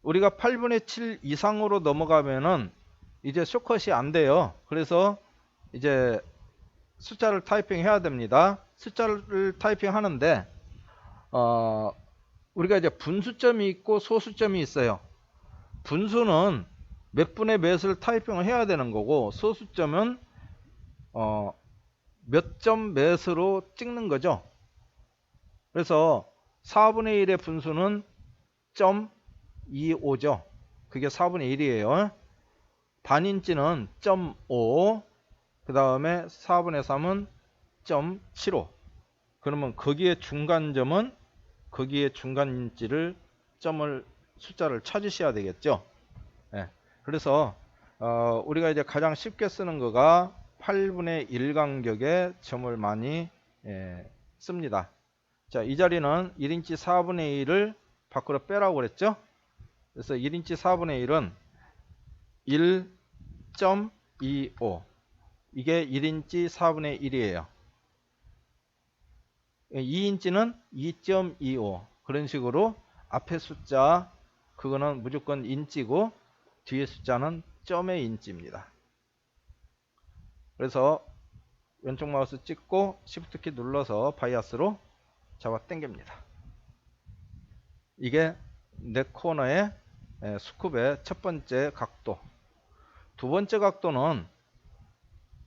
우리가 8분의 7 이상으로 넘어가면은 이제 숏컷이 안 돼요. 그래서 이제 숫자를 타이핑 해야 됩니다. 숫자를 타이핑 하는데 우리가 이제 분수점이 있고 소수점이 있어요. 분수는 몇 분의 몇을 타이핑을 해야 되는 거고, 소수점은 몇 점 몇으로 찍는 거죠. 그래서 4분의 1의 분수는 0.25죠. 그게 4분의 1이에요. 반인치는 0.5, 그 다음에 4분의 3은 0.75. 그러면 거기에 중간점은 거기에 중간인치를 숫자를 찾으셔야 되겠죠. 네. 그래서 우리가 이제 가장 쉽게 쓰는 거가 8분의 1 간격의 점을 많이 씁니다. 자, 이 자리는 1인치 4분의 1을 밖으로 빼라고 그랬죠. 그래서 1인치 4분의 1은 1.25, 이게 1인치 4분의 1이에요. 2인치는 2.25. 그런 식으로 앞에 숫자 그거는 무조건 인치고 뒤에 숫자는 점의 인치입니다. 그래서 왼쪽 마우스 찍고 Shift 키 눌러서 바이아스로 잡아 당깁니다. 이게 넥 코너의 스쿱의 첫 번째 각도. 두 번째 각도는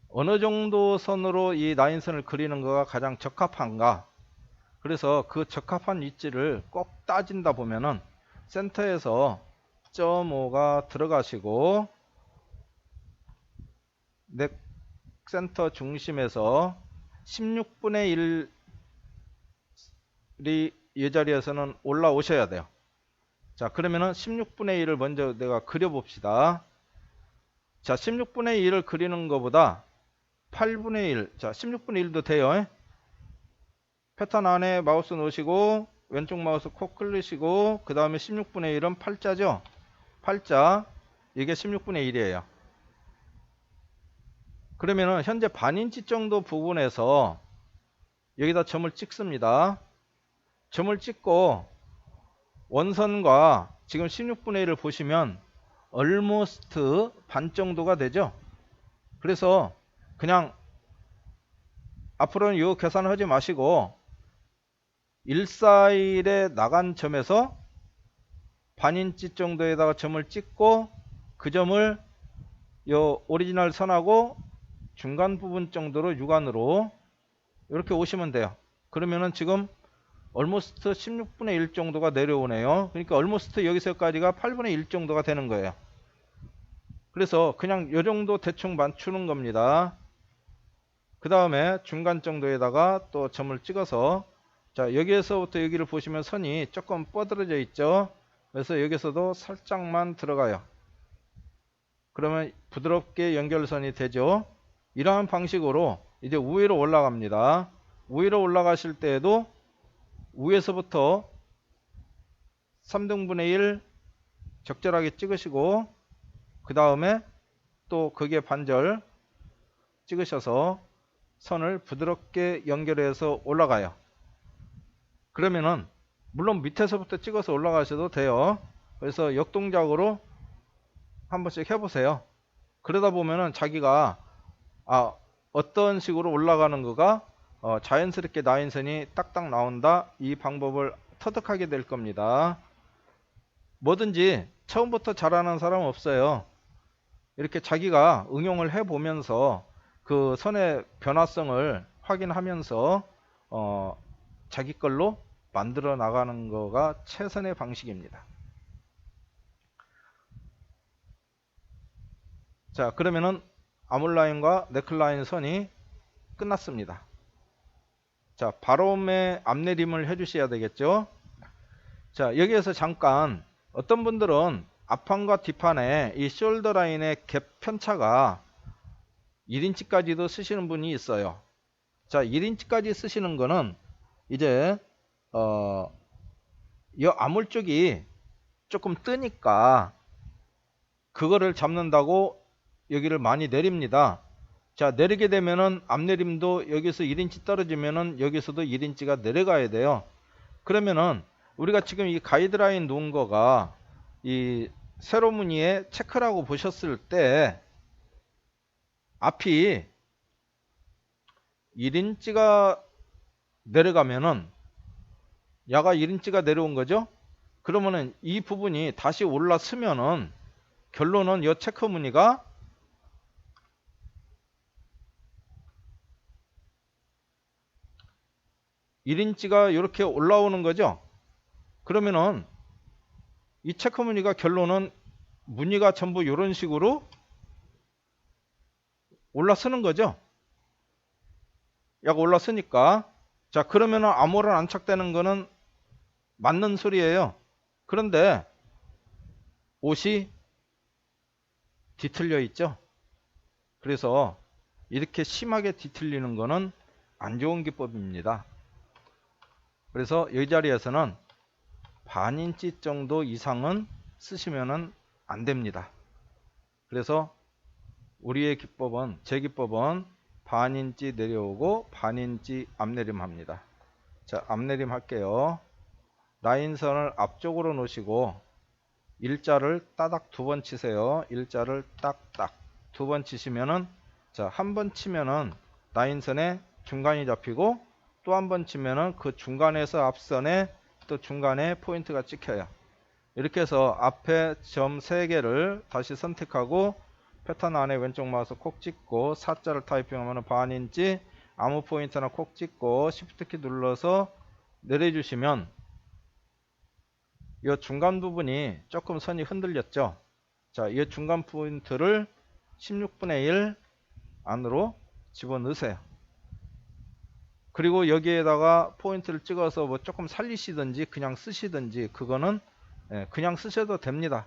어느 정도 선으로 이 라인선을 그리는 거가 가장 적합한가. 그래서 그 적합한 위치를 꼭 따진다 보면은 센터에서 0.5가 들어가시고 넥 센터 중심에서 16분의 1이 이 자리에서는 올라오셔야 돼요. 자 그러면은 16분의 1을 먼저 내가 그려봅시다. 자 16분의 1을 그리는 것보다 8분의 1, 자 16분의 1도 돼요. 패턴 안에 마우스 놓으시고 왼쪽 마우스 콕 클릭하시고 그 다음에 16분의 1은 8자죠. 8자, 이게 16분의 1이에요. 그러면은 현재 반인치 정도 부분에서 여기다 점을 찍습니다. 점을 찍고 원선과 지금 16분의 1을 보시면 almost 반 정도가 되죠. 그래서 그냥 앞으로는 이 계산을 하지 마시고 141에 나간 점에서 반인치 정도에다가 점을 찍고 그 점을 요 오리지널 선하고 중간 부분 정도로 육안으로 이렇게 오시면 돼요. 그러면은 지금 almost 16분의 1 정도가 내려오네요. 그러니까 almost 여기서까지가 8분의 1 정도가 되는 거예요. 그래서 그냥 이 정도 대충 맞추는 겁니다. 그 다음에 중간 정도에다가 또 점을 찍어서, 자, 여기에서부터 여기를 보시면 선이 조금 뻗어져 있죠. 그래서 여기서도 살짝만 들어가요. 그러면 부드럽게 연결선이 되죠. 이러한 방식으로 이제 위로 올라갑니다. 위로 올라가실 때에도 위에서부터 3등분의 1 적절하게 찍으시고, 그 다음에 또 극의 반절 찍으셔서 선을 부드럽게 연결해서 올라가요. 그러면은 물론 밑에서부터 찍어서 올라가셔도 돼요. 그래서 역동작으로 한 번씩 해보세요. 그러다 보면은 자기가 어떤 식으로 올라가는 거가 자연스럽게 라인선이 딱딱 나온다, 이 방법을 터득하게 될 겁니다. 뭐든지 처음부터 잘하는 사람은 없어요. 이렇게 자기가 응용을 해 보면서 그 선의 변화성을 확인하면서 자기 걸로 만들어 나가는 거가 최선의 방식입니다. 자, 그러면은 아몰라인과 네클라인 선이 끝났습니다. 자, 바롬의 앞내림을 해 주셔야 되겠죠. 자, 여기에서 잠깐 어떤 분들은 앞판과 뒷판에 이 숄더 라인의 갭 편차가 1인치까지도 쓰시는 분이 있어요. 자, 1인치까지 쓰시는 거는 이제 이 아몰 쪽이 조금 뜨니까 그거를 잡는다고 여기를 많이 내립니다. 자, 내리게 되면은 앞내림도 여기서 1인치 떨어지면은 여기서도 1인치가 내려가야 돼요. 그러면은 우리가 지금 이 가이드라인 놓은 거가 이 세로 무늬의 체크라고 보셨을 때 앞이 1인치가 내려가면은 야가 1인치가 내려온 거죠. 그러면은 이 부분이 다시 올라서면은 결론은 이 체크 무늬가 1인치가 이렇게 올라오는 거죠. 그러면은 이 체크 무늬가 결론은 무늬가 전부 이런 식으로 올라서는 거죠. 야가 올라서니까. 자, 그러면은 암홀은 안착되는 거는 맞는 소리예요. 그런데 옷이 뒤틀려 있죠. 그래서 이렇게 심하게 뒤틀리는 거는 안 좋은 기법입니다. 그래서 이 자리에서는 반인치 정도 이상은 쓰시면은 안 됩니다. 그래서 우리의 기법은, 제 기법은 반인치 내려오고 반인치 앞내림 합니다. 자, 앞내림 할게요. 라인선을 앞쪽으로 놓으시고 일자를 따닥 2번 치세요. 일자를 딱딱 2번 치시면은, 자, 한 번 치면은 라인선의 중간이 잡히고 또 한 번 치면은 그 중간에서 앞선에 또 중간에 포인트가 찍혀요. 이렇게 해서 앞에 점 3개를 다시 선택하고 패턴 안에 왼쪽 마우스 콕 찍고 4자를 타이핑하면 반인치, 아무 포인트나 콕 찍고 Shift 키 눌러서 내려주시면 이 중간 부분이 조금 선이 흔들렸죠. 자, 이 중간 포인트를 16분의 1 안으로 집어넣으세요. 그리고 여기에다가 포인트를 찍어서 뭐 조금 살리시든지 그냥 쓰시든지 그거는 그냥 쓰셔도 됩니다.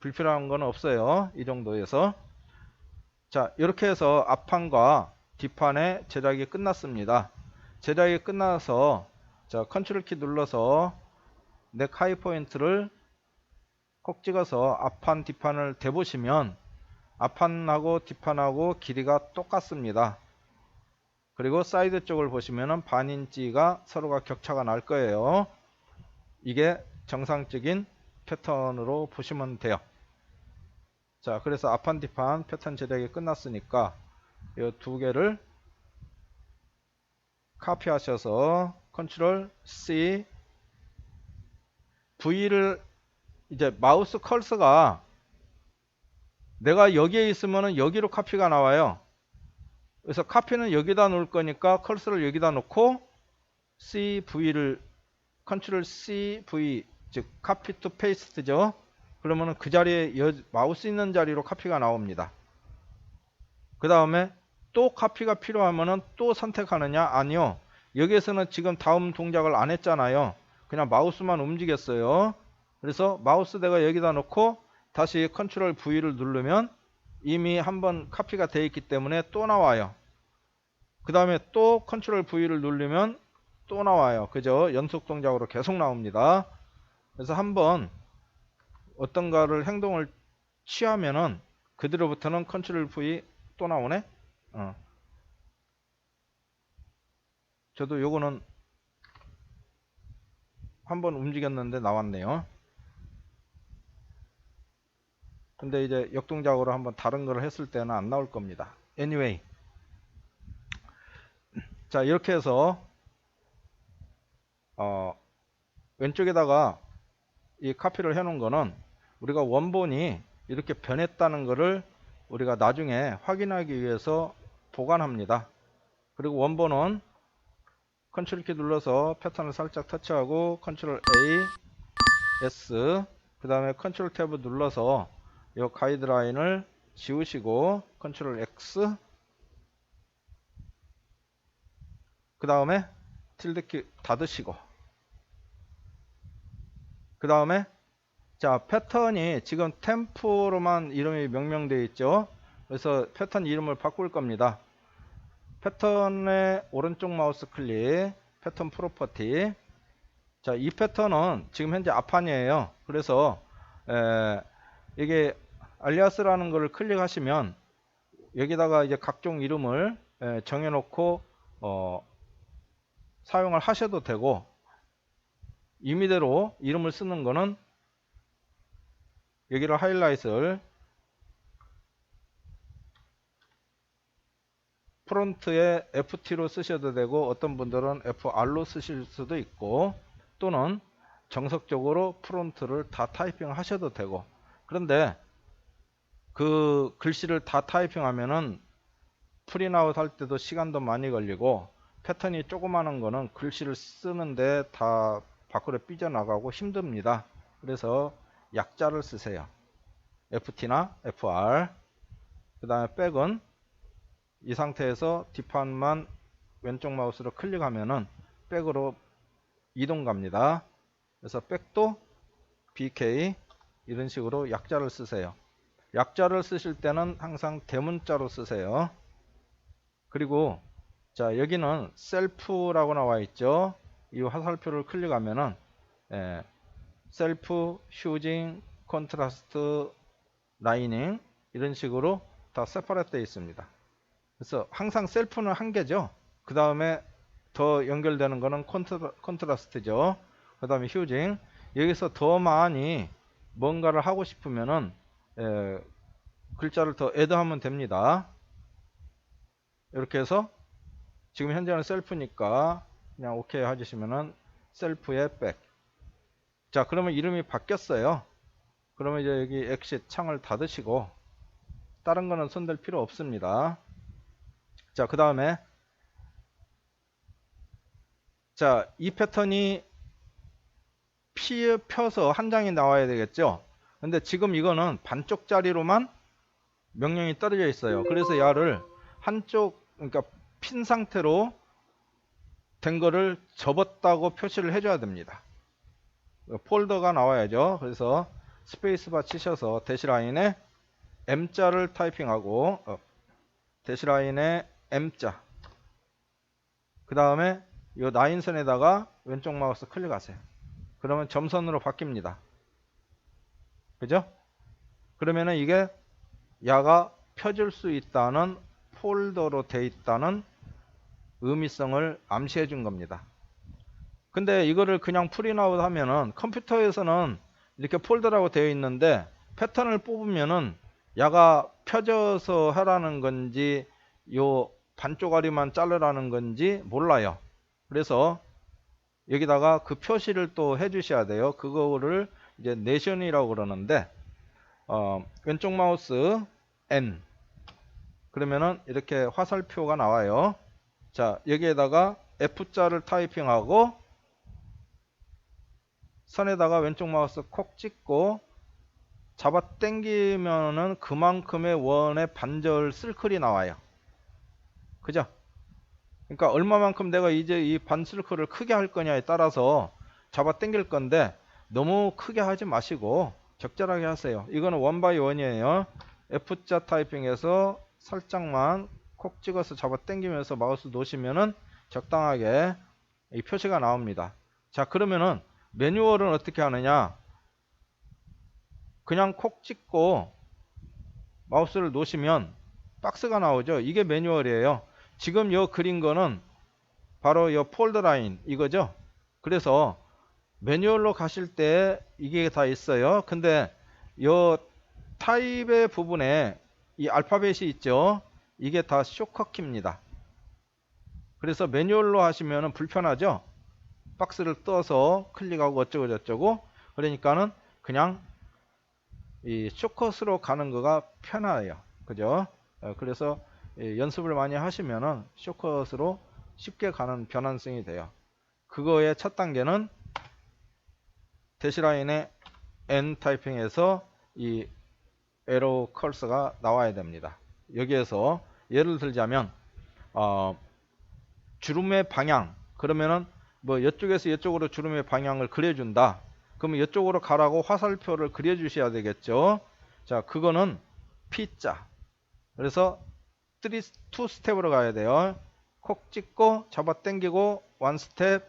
불필요한 건 없어요. 이 정도에서. 자, 이렇게 해서 앞판과 뒷판의 제작이 끝났습니다. 제작이 끝나서 자, 컨트롤 키 눌러서 넥 하이 포인트를 콕 찍어서 앞판 뒷판을 대보시면 앞판하고 뒷판하고 길이가 똑같습니다. 그리고 사이드 쪽을 보시면은 반인치가 서로가 격차가 날 거예요. 이게 정상적인 패턴으로 보시면 돼요. 자, 그래서 앞판 뒷판 패턴 제작이 끝났으니까 이 2개를 카피하셔서 컨트롤 C, V를 이제 마우스 커서가 내가 여기에 있으면은 여기로 카피가 나와요. 그래서 카피는 여기다 놓을 거니까 커서를 여기다 놓고 CV를 컨트롤 CV 즉 카피 투 페이스트죠. 그러면은 그 자리에 마우스 있는 자리로 카피가 나옵니다. 그 다음에 또 카피가 필요하면은 또 선택하느냐? 아니요. 여기에서는 지금 다음 동작을 안 했잖아요. 그냥 마우스만 움직였어요. 그래서 마우스 내가 여기다 놓고 다시 컨트롤 V를 누르면 이미 한번 카피가 되어 있기 때문에 또 나와요. 그 다음에 또 컨트롤 V를 누르면 또 나와요. 그죠? 연속 동작으로 계속 나옵니다. 그래서 한번 어떤가를 행동을 취하면은 그대로부터는 컨트롤 V 또 나오네. 저도 요거는 한번 움직였는데 나왔네요. 근데 이제 역동작으로 한번 다른 걸 했을 때는 안 나올 겁니다. Anyway. 자, 이렇게 해서 왼쪽에다가 이 카피를 해 놓은 거는 우리가 원본이 이렇게 변했다는 것을 우리가 나중에 확인하기 위해서 보관합니다. 그리고 원본은 컨트롤 키 눌러서 패턴을 살짝 터치하고 컨트롤 A, S 그 다음에 컨트롤 탭을 눌러서 이 가이드라인을 지우시고 컨트롤 X 그 다음에 틸드키 닫으시고 그 다음에 자 패턴이 지금 템포로만 이름이 명명되어 있죠. 그래서 패턴 이름을 바꿀 겁니다. 패턴의 오른쪽 마우스 클릭 패턴 프로퍼티. 자, 이 패턴은 지금 현재 앞판이에요. 그래서 이게 알리아스라는 것을 클릭하시면 여기다가 이제 각종 이름을 정해놓고 사용을 하셔도 되고 임의대로 이름을 쓰는 거는 여기를 하이라이트를 프론트에 FT로 쓰셔도 되고 어떤 분들은 FR로 쓰실 수도 있고 또는 정석적으로 프론트를 다 타이핑 하셔도 되고 그런데 그 글씨를 다 타이핑하면은 프린아웃 할 때도 시간도 많이 걸리고 패턴이 조그마한 거는 글씨를 쓰는데 다 밖으로 삐져나가고 힘듭니다. 그래서 약자를 쓰세요. FT나 FR 그 다음에 백은 이 상태에서 뒷판만 왼쪽 마우스로 클릭하면은 백으로 이동 갑니다. 그래서 백도 BK 이런 식으로 약자를 쓰세요. 약자를 쓰실 때는 항상 대문자로 쓰세요. 그리고 자 여기는 셀프라고 나와 있죠. 이 화살표를 클릭하면은 셀프, 휴징, 컨트라스트, 라이닝 이런 식으로 다 세퍼레이트 되어 있습니다. 그래서 항상 셀프는 한 개죠. 그 다음에 더 연결되는 거는 컨트라스트죠. 그 다음에 휴징. 여기서 더 많이 뭔가를 하고 싶으면은 글자를 더 애드하면 됩니다. 이렇게 해서 지금 현재는 셀프니까 그냥 오케이 해주시면은 셀프의 백. 자 그러면 이름이 바뀌었어요. 그러면 이제 여기 엑싯 창을 닫으시고 다른 거는 손댈 필요 없습니다. 자 그 다음에 자 이 패턴이 펴서 한 장이 나와야 되겠죠. 근데 지금 이거는 반쪽짜리로만 명령이 떨어져 있어요. 그래서 야를 한쪽 그러니까 핀 상태로 된 거를 접었다고 표시를 해줘야 됩니다. 폴더가 나와야죠. 그래서 스페이스바 치셔서 대시라인에 M자를 타이핑하고 대시라인에 M자 그 다음에 이 라인선에다가 왼쪽 마우스 클릭하세요. 그러면 점선으로 바뀝니다. 그죠? 그러면은 이게 야가 펴질 수 있다는 폴더로 되어 있다는 의미성을 암시해 준 겁니다. 근데 이거를 그냥 프린아웃 하면은 컴퓨터에서는 이렇게 폴더라고 되어 있는데 패턴을 뽑으면은 야가 펴져서 하라는 건지 요 반쪽아리만 자르라는 건지 몰라요. 그래서 여기다가 그 표시를 또 해 주셔야 돼요. 그거를 이제 내션이라고 그러는데 왼쪽 마우스 N 그러면은 이렇게 화살표가 나와요. 자 여기에다가 F자를 타이핑하고 선에다가 왼쪽 마우스 콕 찍고 잡아 당기면은 그만큼의 원의 반절 सर्클이 나와요. 그죠? 그러니까 얼마만큼 내가 이제 이 반 सर्클을 크게 할 거냐에 따라서 잡아 당길 건데 너무 크게 하지 마시고 적절하게 하세요. 이거는 원 바이 원이에요. F자 타이핑해서 살짝만 콕 찍어서 잡아 당기면서 마우스 놓으시면은 적당하게 이 표시가 나옵니다. 자, 그러면은 매뉴얼은 어떻게 하느냐? 그냥 콕 찍고 마우스를 놓으시면 박스가 나오죠. 이게 매뉴얼이에요. 지금 요 그린 거는 바로 요 폴더 라인 이거죠. 그래서 매뉴얼로 가실 때 이게 다 있어요. 근데 요 타입의 부분에 이 알파벳이 있죠. 이게 다 쇼커키입니다. 그래서 매뉴얼로 하시면 불편하죠. 박스를 떠서 클릭하고 어쩌고 저쩌고. 그러니까는 그냥 이 쇼컷으로 가는 거가 편해요. 그죠? 그래서 연습을 많이 하시면은 쇼컷으로 쉽게 가는 변환성이 돼요. 그거의 첫 단계는 대시라인에 N 타이핑해서 이 에로 컬서가 나와야 됩니다. 여기에서 예를 들자면 주름의 방향, 그러면은 뭐 이쪽에서 이쪽으로 주름의 방향을 그려준다. 그러면 이쪽으로 가라고 화살표를 그려주셔야 되겠죠. 자, 그거는 P자. 그래서 2 스텝으로 가야 돼요. 콕 찍고 잡아 당기고 1 스텝,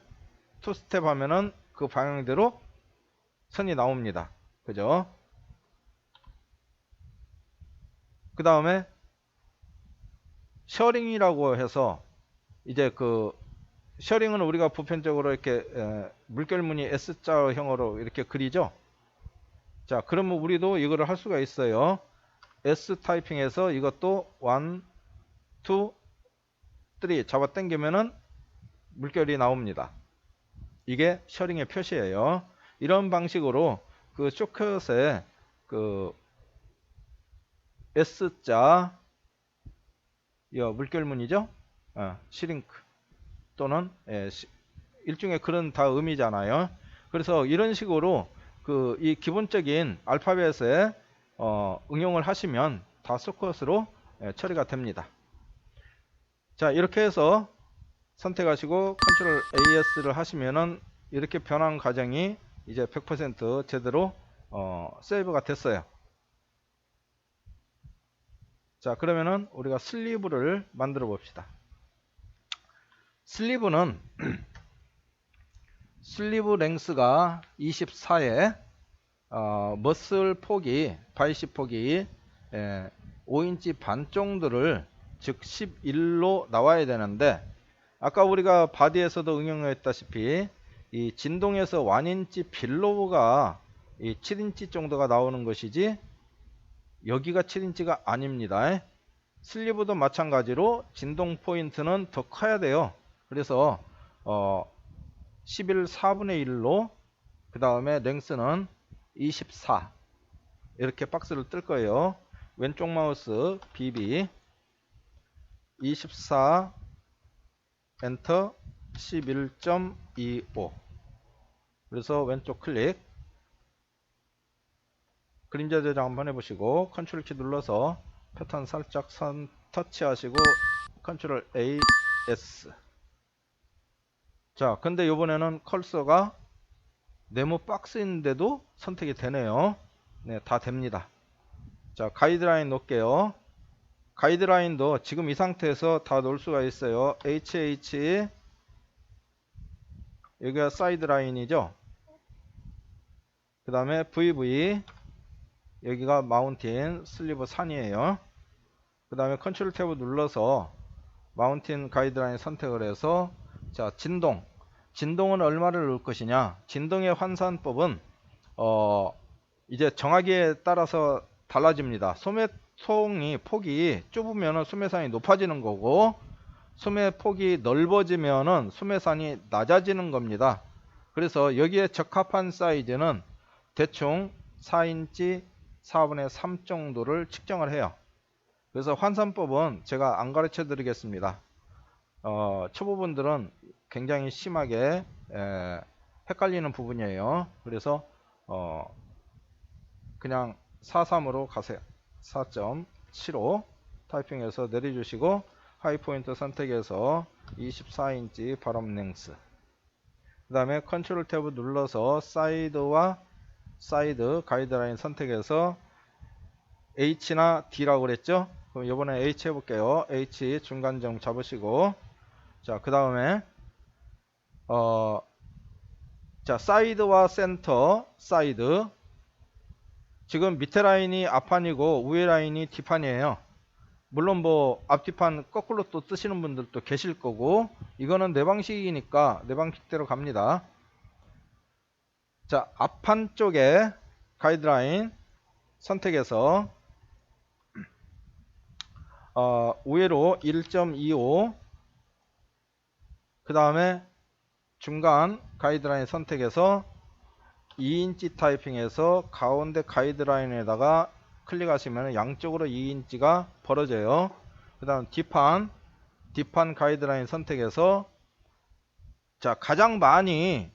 2 스텝 하면은 그 방향대로 선이 나옵니다. 그죠? 그 다음에 셔링이라고 해서 이제 그 셔링은 우리가 보편적으로 이렇게 물결무늬 S자형으로 이렇게 그리죠. 자, 그러면 우리도 이거를 할 수가 있어요. S 타이핑해서 이것도 1, 2, 3 잡아 당기면은 물결이 나옵니다. 이게 셔링의 표시예요. 이런 방식으로 그 쇼컷에 그 S자 이 물결무늬죠. 시링크 또는 일종의 그런 다 의미잖아요. 그래서 이런 식으로 그 이 기본적인 알파벳에 응용을 하시면 다 쇼컷으로 처리가 됩니다. 자, 이렇게 해서 선택하시고 컨트롤 AS를 하시면은 이렇게 변환 과정이 이제 100% 제대로 세이브가 됐어요. 자, 그러면은 우리가 슬리브를 만들어 봅시다. 슬리브는 슬리브 랭스가 24에 머슬 폭이 바이시 폭이 5인치 반 정도를 즉 11로 나와야 되는데 아까 우리가 바디에서도 응용했다시피 이 진동에서 1인치 빌로우가 이 7인치 정도가 나오는 것이지 여기가 7인치가 아닙니다. 슬리브도 마찬가지로 진동 포인트는 더 커야 돼요. 그래서 11 4분의 1로 그 다음에 랭스는 24 이렇게 박스를 뜰 거예요. 왼쪽 마우스 BB 24 엔터 11.25 그래서 왼쪽 클릭 그림자 저장 한번 해보시고 컨트롤 키 눌러서 패턴 살짝 선 터치하시고 컨트롤 AS. 자, 근데 이번에는 컬서가 네모 박스인데도 선택이 되네요. 네, 다 됩니다. 자, 가이드라인 놓을게요. 가이드라인도 지금 이 상태에서 다 놓을 수가 있어요. HH 여기가 사이드 라인이죠. 그 다음에 VV 여기가 마운틴 슬리브 산이에요. 그 다음에 컨트롤 탭을 눌러서 마운틴 가이드라인 선택을 해서 자, 진동은 얼마를 넣을 것이냐. 진동의 환산법은 이제 정하기에 따라서 달라집니다. 소매통이 폭이 좁으면 소매산이 높아지는 거고 소매 폭이 넓어지면 소매산이 낮아지는 겁니다. 그래서 여기에 적합한 사이즈는 대충 4인치 4분의 3 정도를 측정을 해요. 그래서 환산법은 제가 안 가르쳐 드리겠습니다. 초보분들은 굉장히 심하게 헷갈리는 부분이에요. 그래서 그냥 43으로 가세요. 4.75 타이핑해서 내려주시고 하이포인트 선택해서 24인치 발업 랭스, 그 다음에 컨트롤 탭을 눌러서 사이드와 사이드 가이드라인 선택해서 H나 D라고 그랬죠. 그럼 이번에 H 해볼게요. H 중간점 잡으시고, 자, 그 다음에 자, 사이드와 센터, 사이드. 지금 밑에 라인이 앞판이고 위에 라인이 뒷판이에요. 물론 뭐 앞뒤판 거꾸로 또 뜨시는 분들도 계실 거고, 이거는 내 방식이니까 내 방식대로 갑니다. 자, 앞판 쪽에 가이드라인 선택해서 우회로 1.25, 그 다음에 중간 가이드라인 선택해서 2인치 타이핑해서 가운데 가이드라인에다가 클릭하시면 양쪽으로 2인치가 벌어져요. 그 다음 뒷판 가이드라인 선택해서, 자, 가장 많이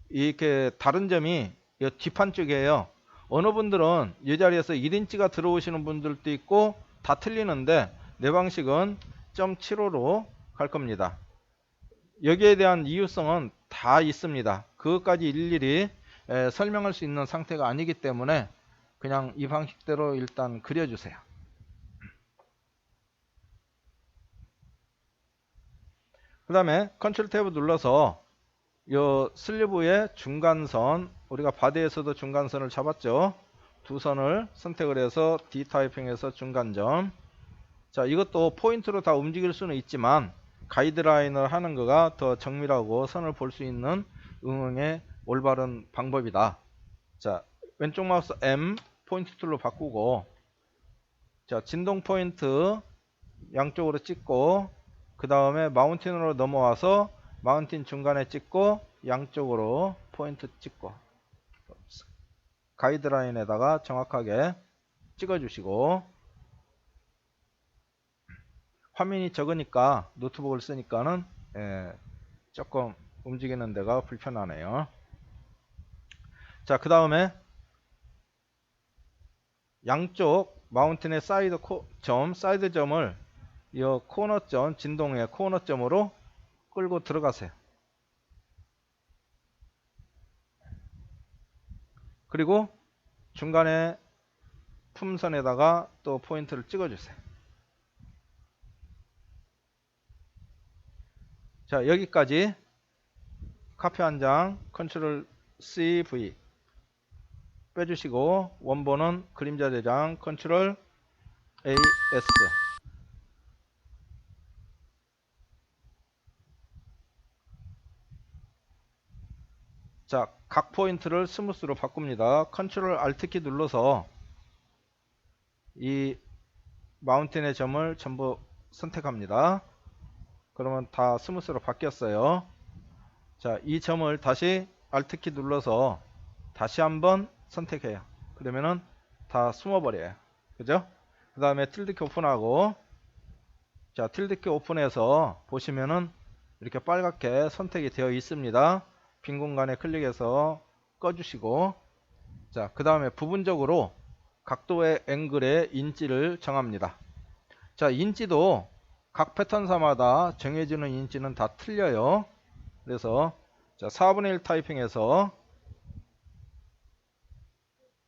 이렇게 다른 점이 이 뒷판 쪽이에요. 어느 분들은 이 자리에서 1인치가 들어오시는 분들도 있고 다 틀리는데 내 방식은 0.75로 갈 겁니다. 여기에 대한 이유성은 다 있습니다. 그것까지 일일이 설명할 수 있는 상태가 아니기 때문에 그냥 이 방식대로 일단 그려주세요. 그 다음에 컨트롤 탭을 눌러서 요 슬리브의 중간선, 우리가 바디에서도 중간선을 잡았죠. 두 선을 선택을 해서 D 타이핑해서 중간점. 자, 이것도 포인트로 다 움직일 수는 있지만 가이드라인을 하는 거가 더 정밀하고 선을 볼 수 있는 응용의 올바른 방법이다. 자, 왼쪽 마우스 M 포인트 툴로 바꾸고, 자, 진동 포인트 양쪽으로 찍고, 그 다음에 마운틴으로 넘어와서 마운틴 중간에 찍고 양쪽으로 포인트 찍고 가이드라인에다가 정확하게 찍어주시고, 화면이 적으니까 노트북을 쓰니까는 조금 움직이는 데가 불편하네요. 자, 그 다음에 양쪽 마운틴의 사이드 사이드 점을 이 코너 점, 진동의 코너 점으로 끌고 들어가세요. 그리고 중간에 품선에다가 또 포인트를 찍어주세요. 자, 여기까지 카페 한 장 컨트롤 CV 빼주시고, 원본은 그림자 대장 컨트롤 AS. 자, 각 포인트를 스무스로 바꿉니다. 컨트롤 Alt 키 눌러서 이 마운틴의 점을 전부 선택합니다. 그러면 다 스무스로 바뀌었어요. 자, 이 점을 다시 Alt 키 눌러서 다시 한번 선택해요. 그러면은 다 숨어버려요. 그죠? 그 다음에 틸드 키 오픈하고, 자, 틸드 키 오픈해서 보시면은 이렇게 빨갛게 선택이 되어 있습니다. 빈 공간에 클릭해서 꺼주시고, 자, 그 다음에 부분적으로 각도의 앵글의 인치를 정합니다. 자, 인치도 각 패턴사마다 정해지는 인치는 다 틀려요. 그래서 자, 4분의 1 타이핑해서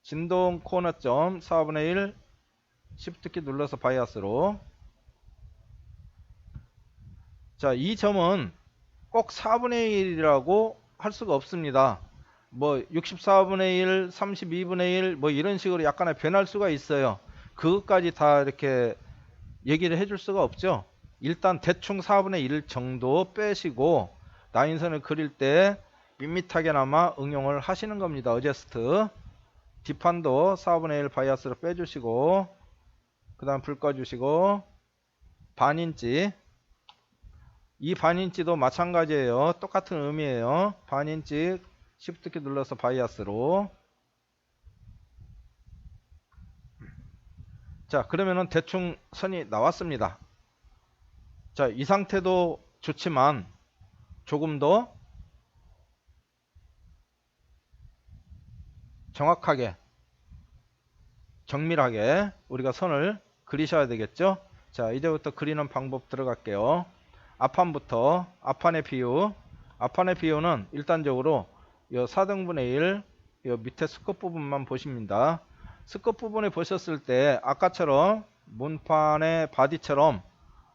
진동 코너점 4분의 1 Shift 키 눌러서 바이아스로. 자, 이 점은 꼭 4분의 1이라고 할 수가 없습니다. 뭐 64분의 1, 32분의 1 뭐 이런 식으로 약간의 변할 수가 있어요. 그것까지 다 이렇게 얘기를 해줄 수가 없죠. 일단 대충 4분의 1 정도 빼시고 라인선을 그릴 때 밋밋하게나마 응용을 하시는 겁니다. 어제스트. 뒷판도 4분의 1 바이아스로 빼주시고, 그 다음 불 꺼주시고, 반인치. 이 반인치도 마찬가지예요. 똑같은 의미예요. 반인치 Shift 키 눌러서 바이아스로. 자, 그러면은 대충 선이 나왔습니다. 자, 이 상태도 좋지만 조금 더 정확하게 정밀하게 우리가 선을 그리셔야 되겠죠. 자, 이제부터 그리는 방법 들어갈게요. 앞판부터 앞판의 비율. 앞판의 비율은 일단적으로 이 4등분의 1, 이 밑에 스컷 부분만 보십니다. 스컷 부분에 보셨을 때 아까처럼 문판의 바디처럼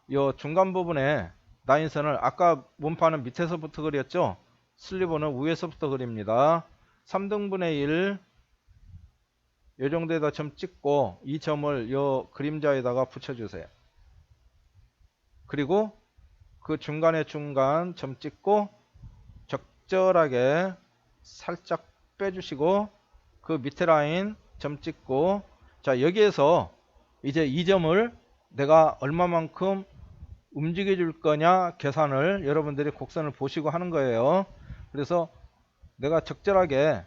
이 중간 부분에 라인선을 아까 문판은 밑에서부터 그렸죠. 슬리브는 위에서부터 그립니다. 3등분의 1 이 정도에다 점 찍고 이 점을 요 그림자에다가 붙여주세요. 그리고 그 중간에 중간 점 찍고 적절하게 살짝 빼주시고 그 밑에 라인 점 찍고, 자, 여기에서 이제 이 점을 내가 얼마만큼 움직여 줄 거냐 계산을 여러분들이 곡선을 보시고 하는 거예요. 그래서 내가 적절하게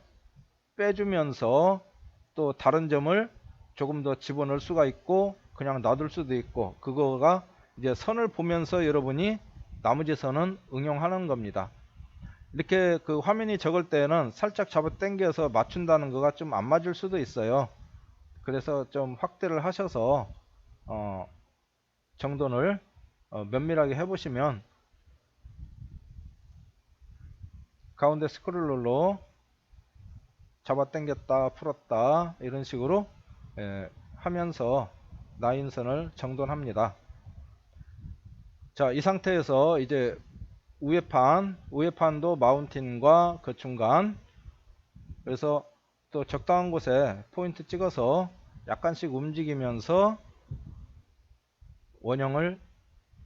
빼주면서 또 다른 점을 조금 더 집어넣을 수가 있고 그냥 놔둘 수도 있고, 그거가 이제 선을 보면서 여러분이 나머지 선은 응용하는 겁니다. 이렇게 그 화면이 적을 때는 살짝 잡아 당겨서 맞춘다는 거가 좀 안 맞을 수도 있어요. 그래서 좀 확대를 하셔서 정돈을 면밀하게 해보시면 가운데 스크롤러로 잡아 당겼다 풀었다 이런 식으로 하면서 라인선을 정돈합니다. 자, 이 상태에서 이제 우회판도 마운틴과 그 중간, 그래서 또 적당한 곳에 포인트 찍어서 약간씩 움직이면서 원형을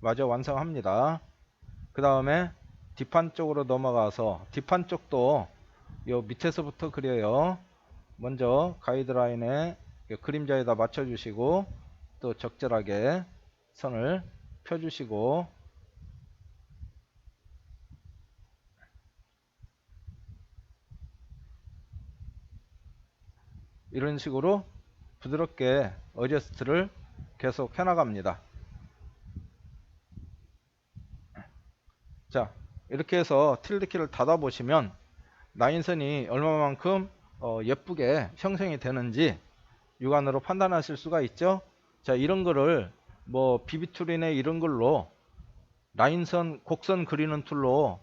마저 완성합니다. 그 다음에 뒷판 쪽으로 넘어가서 뒷판 쪽도 요 밑에서부터 그려요. 먼저 가이드라인에 그림자에다 맞춰주시고 또 적절하게 선을 펴주시고, 이런 식으로 부드럽게 어저스트를 계속 해나갑니다. 자, 이렇게 해서 틸드키를 닫아 보시면 라인선이 얼마만큼 예쁘게 형성이 되는지 육안으로 판단하실 수가 있죠. 자, 이런 거를 뭐 비비툴이나 이런 걸로 라인선 곡선 그리는 툴로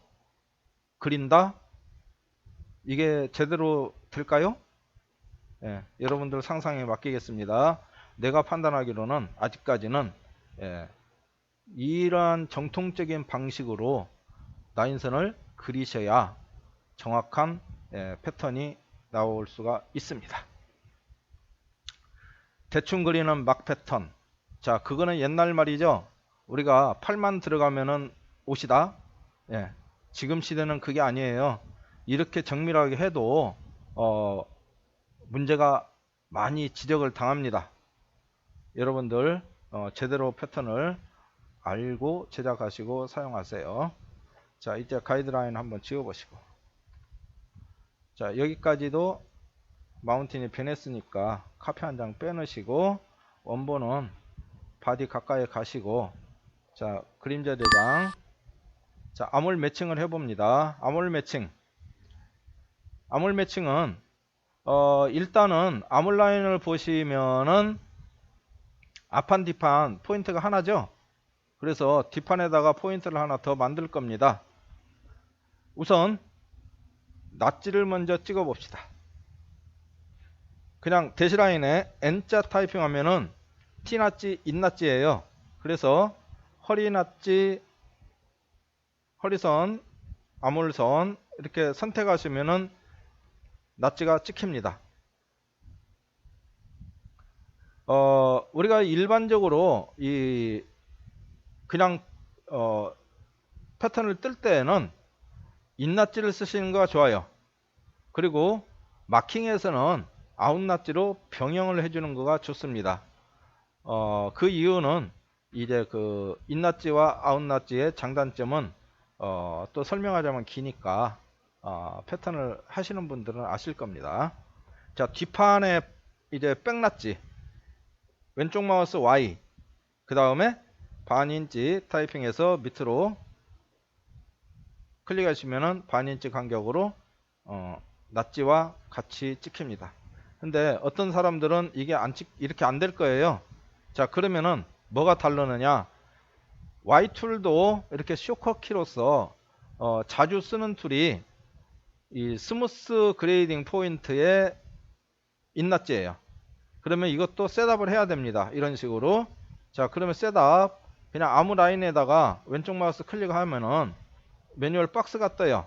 그린다? 이게 제대로 될까요? 여러분들 상상에 맡기겠습니다. 내가 판단하기로는 아직까지는 이러한 정통적인 방식으로 라인선을 그리셔야 정확한 패턴이 나올 수가 있습니다. 대충 그리는 막 패턴. 자, 그거는 옛날 말이죠. 우리가 팔만 들어가면은 옷이다. 지금 시대는 그게 아니에요. 이렇게 정밀하게 해도 문제가 많이 지적을 당합니다. 여러분들 제대로 패턴을 알고 제작하시고 사용하세요. 자, 이제 가이드라인 한번 지워보시고, 자, 여기까지도 마운틴이 변했으니까 카피 한 장 빼놓으시고 원본은 바디 가까이 가시고, 자, 그림자 대장, 자, 암홀 매칭을 해봅니다. 암홀 매칭은 일단은 암홀 라인을 보시면은 앞판 뒷판 포인트가 하나죠. 그래서 뒷판에다가 포인트를 하나 더 만들 겁니다. 우선 낫지를 먼저 찍어 봅시다. 그냥 대시라인에 N자 타이핑 하면은 T낫지 인낫지예요. 그래서 허리낫지, 허리선, 암홀선 이렇게 선택하시면은 낫지가 찍힙니다. 우리가 일반적으로 이 그냥 패턴을 뜰 때에는 인낫지를 쓰시는 거가 좋아요. 그리고 마킹에서는 아웃낫지로 병행을 해주는 거가 좋습니다. 그 이유는 이제 그 인낫지와 아웃낫지의 장단점은 또 설명하자면 기니까 패턴을 하시는 분들은 아실 겁니다. 자, 뒷판에 이제 백낫지, 왼쪽 마우스 Y, 그 다음에 반인치 타이핑해서 밑으로, 그 클릭하시면은 반인치 간격으로 낫지와 같이 찍힙니다. 근데 어떤 사람들은 이게 이렇게 안 될 거예요. 자, 그러면은 뭐가 다르느냐? Y툴도 이렇게 쇼커키로서 자주 쓰는 툴이 이 스무스 그레이딩 포인트의 인낫지예요. 그러면 이것도 셋업을 해야 됩니다. 이런 식으로. 자, 그러면 셋업 그냥 아무 라인에다가 왼쪽 마우스 클릭하면은 매뉴얼 박스가 떠요.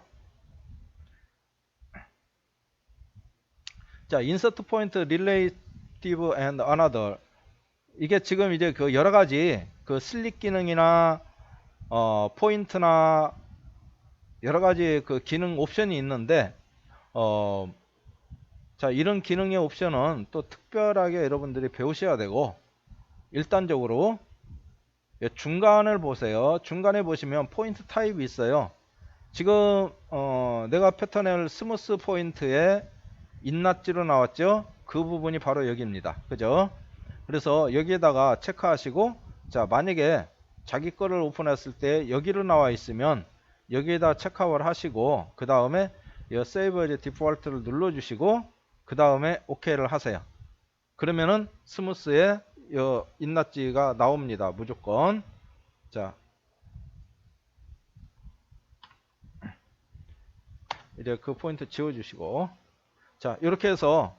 자, 인서트 포인트 릴레이티브 앤 어너더, 이게 지금 이제 그 여러 가지 그 슬릭 기능이나 포인트나 여러 가지 그 기능 옵션이 있는데 자, 이런 기능의 옵션은 또 특별하게 여러분들이 배우셔야 되고, 일단적으로 중간을 보세요. 중간에 보시면 포인트 타입이 있어요. 지금 내가 패턴을 스무스 포인트에 인낫지로 나왔죠. 그 부분이 바로 여기입니다. 그죠? 그래서 여기에다가 체크하시고, 자, 만약에 자기 거를 오픈했을 때 여기로 나와 있으면 여기에다 체크아웃 하시고, 그 다음에 세이브 에즈 디폴트를 눌러 주시고, 그 다음에 OK를 하세요. 그러면은 스무스에 인낫지가 나옵니다. 무조건. 자, 이제 그 포인트 지워주시고, 자, 이렇게 해서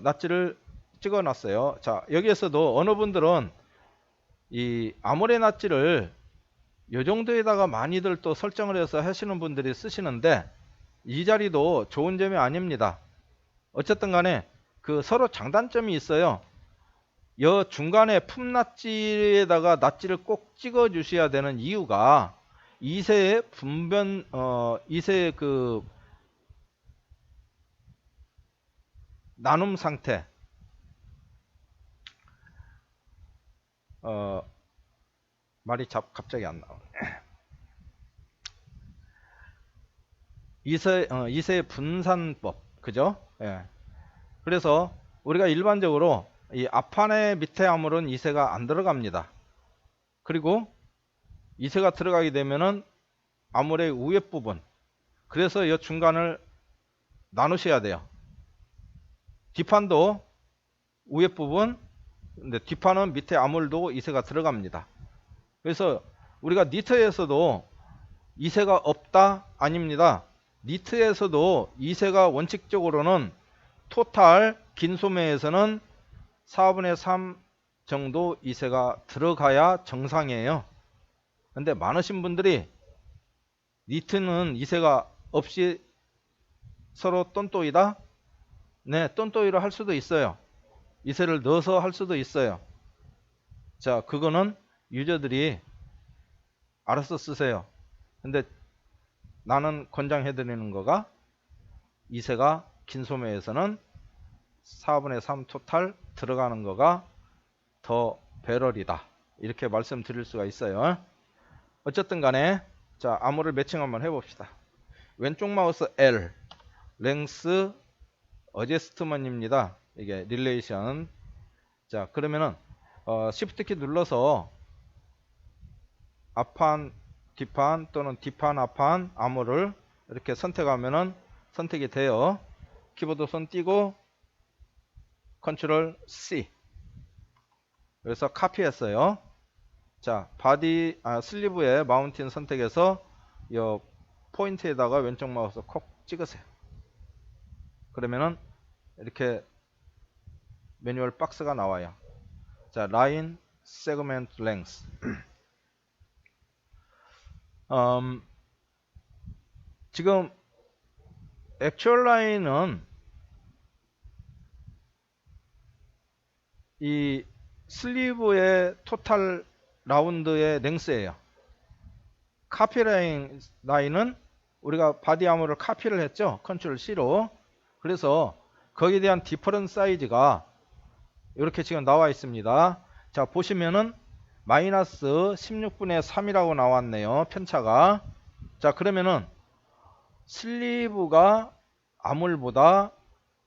낫지를 찍어 놨어요. 자, 여기에서도 어느 분들은 이 아모레 낫지를 요 정도에다가 많이들 또 설정을 해서 하시는 분들이 쓰시는데, 이 자리도 좋은 점이 아닙니다. 어쨌든 간에 그 서로 장단점이 있어요. 여 중간에 품낫지에다가 낫지를 꼭 찍어 주셔야 되는 이유가, 이세의 분변 이세의 그 나눔 상태, 말이 갑자기 안 나오네. 이세 분산법, 그죠? 예. 그래서 우리가 일반적으로 이 앞판의 밑에 아물은 이세가 안 들어갑니다. 그리고 이세가 들어가게 되면은 아물의 위에 부분, 그래서 이 중간을 나누셔야 돼요. 뒷판도 위에 부분, 근데 뒷판은 밑에 아물도 이세가 들어갑니다. 그래서 우리가 니트에서도 이세가 없다? 아닙니다. 니트에서도 이세가 원칙적으로는 토탈 긴 소매에서는 4분의 3 정도 이세가 들어가야 정상이에요. 근데 많으신 분들이 니트는 이세가 없이 서로 똔또이다? 네, 똔또이로 할 수도 있어요. 이세를 넣어서 할 수도 있어요. 자, 그거는 유저들이 알아서 쓰세요. 근데 나는 권장해 드리는 거가, 이세가 긴 소매에서는 4분의 3 토탈 들어가는 거가 더 배럴이다, 이렇게 말씀드릴 수가 있어요. 어쨌든 간에, 자, 아무를 매칭 한번 해봅시다. 왼쪽 마우스 L, 랭스 어제스트먼입니다. 이게 릴레이션. 자, 그러면은 Shift 키 눌러서 앞판, 뒷판 또는 뒷판, 앞판, 아무를 이렇게 선택하면은 선택이 돼요. 키보드 손 띄고 컨트롤 C. 그래서 카피했어요. 자, 바디 슬리브에 마운틴 선택해서 이 포인트에다가 왼쪽 마우스 콕 찍으세요. 그러면은 이렇게 매뉴얼 박스가 나와요. 자, 라인 세그멘트 랭스. 지금 액츄얼 라인은 이 슬리브의 토탈 라운드의 랭스예요. 카피 라인은 우리가 바디 아머를 카피를 했죠. 컨트롤 C로. 그래서 거기에 대한 디퍼런트 사이즈가 이렇게 지금 나와 있습니다. 자, 보시면은 마이너스 16분의 3이라고 나왔네요. 편차가. 자, 그러면은 슬리브가 아물보다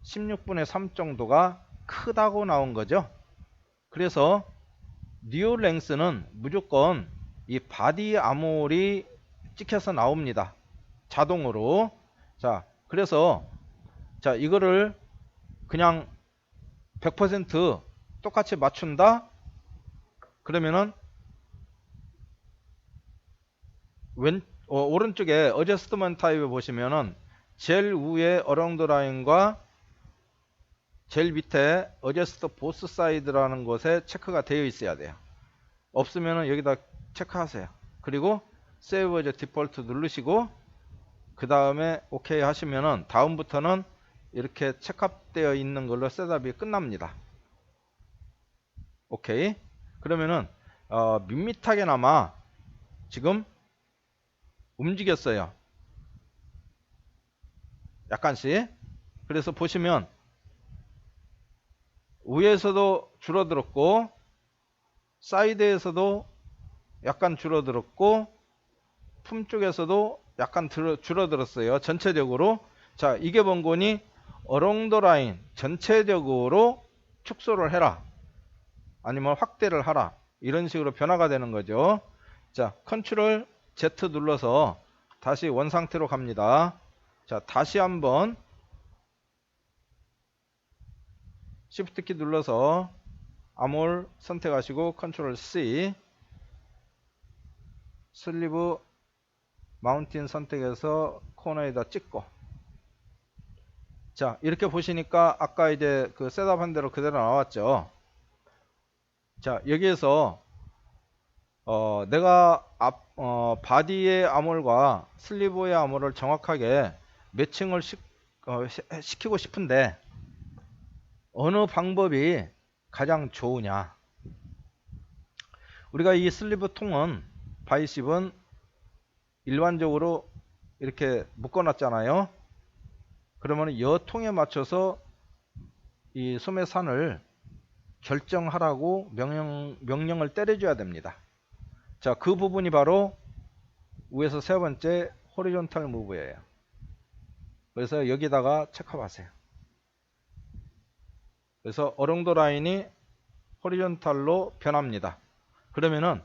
16분의 3 정도가 크다고 나온 거죠. 그래서 뉴 랭스는 무조건 이 바디 아몰이 찍혀서 나옵니다. 자동으로. 자, 그래서 자, 이거를 그냥 100% 똑같이 맞춘다? 그러면은 오른쪽에 어저스트먼트 타입에 보시면은 제일 위에 어라운드 라인과 제일 밑에 어저스트 보스 사이드라는 곳에 체크가 되어 있어야 돼요. 없으면은 여기다 체크하세요. 그리고 세이브 어제 디폴트 누르시고 그 다음에 오케이 하시면은 다음부터는 이렇게 체크되어 있는 걸로 셋업이 끝납니다. 오케이. 그러면은 밋밋하게나마 지금 움직였어요. 약간씩. 그래서 보시면 위에서도 줄어들었고 사이드에서도 약간 줄어들었고 품 쪽에서도 약간 줄어들었어요. 전체적으로. 자, 이게 번거니 어롱 더 라인 전체적으로 축소를 해라. 아니면 확대를 하라. 이런 식으로 변화가 되는 거죠. 자, 컨트롤 Z 눌러서 다시 원상태로 갑니다. 자, 다시 한번 Shift 키 눌러서 아몰 선택하시고 컨트롤 C 슬리브 마운틴 선택해서 코너에다 찍고. 자, 이렇게 보시니까 아까 이제 그 셋업한 대로 그대로 나왔죠. 자, 여기에서 내가 바디의 아몰과 슬리브의 아몰을 정확하게 매칭을 시키고 싶은데 어느 방법이 가장 좋으냐. 우리가 이 슬리브 통은 바이십은 일반적으로 이렇게 묶어 놨잖아요. 그러면 이 통에 맞춰서 이 소매산을 결정하라고 명령을 때려줘야 됩니다. 자, 그 부분이 바로 위에서 세 번째 호리존탈 무브예요. 그래서 여기다가 체크하세요. 그래서 어롱도 라인이 호리존탈로 변합니다. 그러면은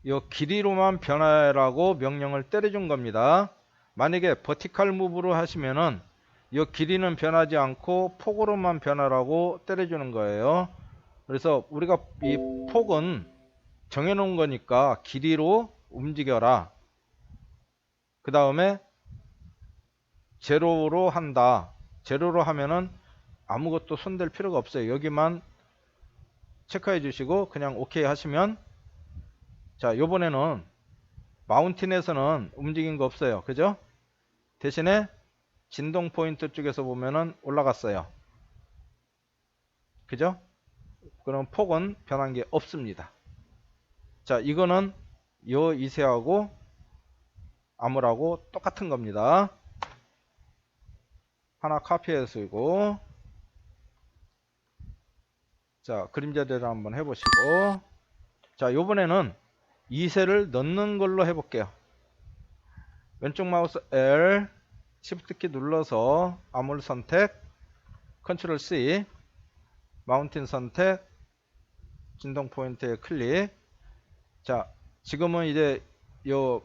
이 길이로만 변화라고 명령을 때려준 겁니다. 만약에 버티칼 무브로 하시면은 이 길이는 변하지 않고 폭으로만 변화라고 때려주는 거예요. 그래서 우리가 이 폭은 정해놓은 거니까 길이로 움직여라. 그 다음에 제로로 한다. 제로로 하면은 아무것도 손댈 필요가 없어요. 여기만 체크해 주시고 그냥 오케이 하시면, 자, 요번에는 마운틴에서는 움직인 거 없어요. 그죠? 대신에 진동 포인트 쪽에서 보면은 올라갔어요. 그죠? 그럼 폭은 변한 게 없습니다. 자, 이거는 요 이세하고 아무라고 똑같은 겁니다. 하나 카피해 쓰고, 자, 그림자대로 한번 해보시고, 자, 요번에는 2세를 넣는 걸로 해볼게요. 왼쪽 마우스 L, Shift 키 눌러서 아몰 선택, 컨트롤 C, 마운틴 선택, 진동 포인트에 클릭. 자, 지금은 이제 요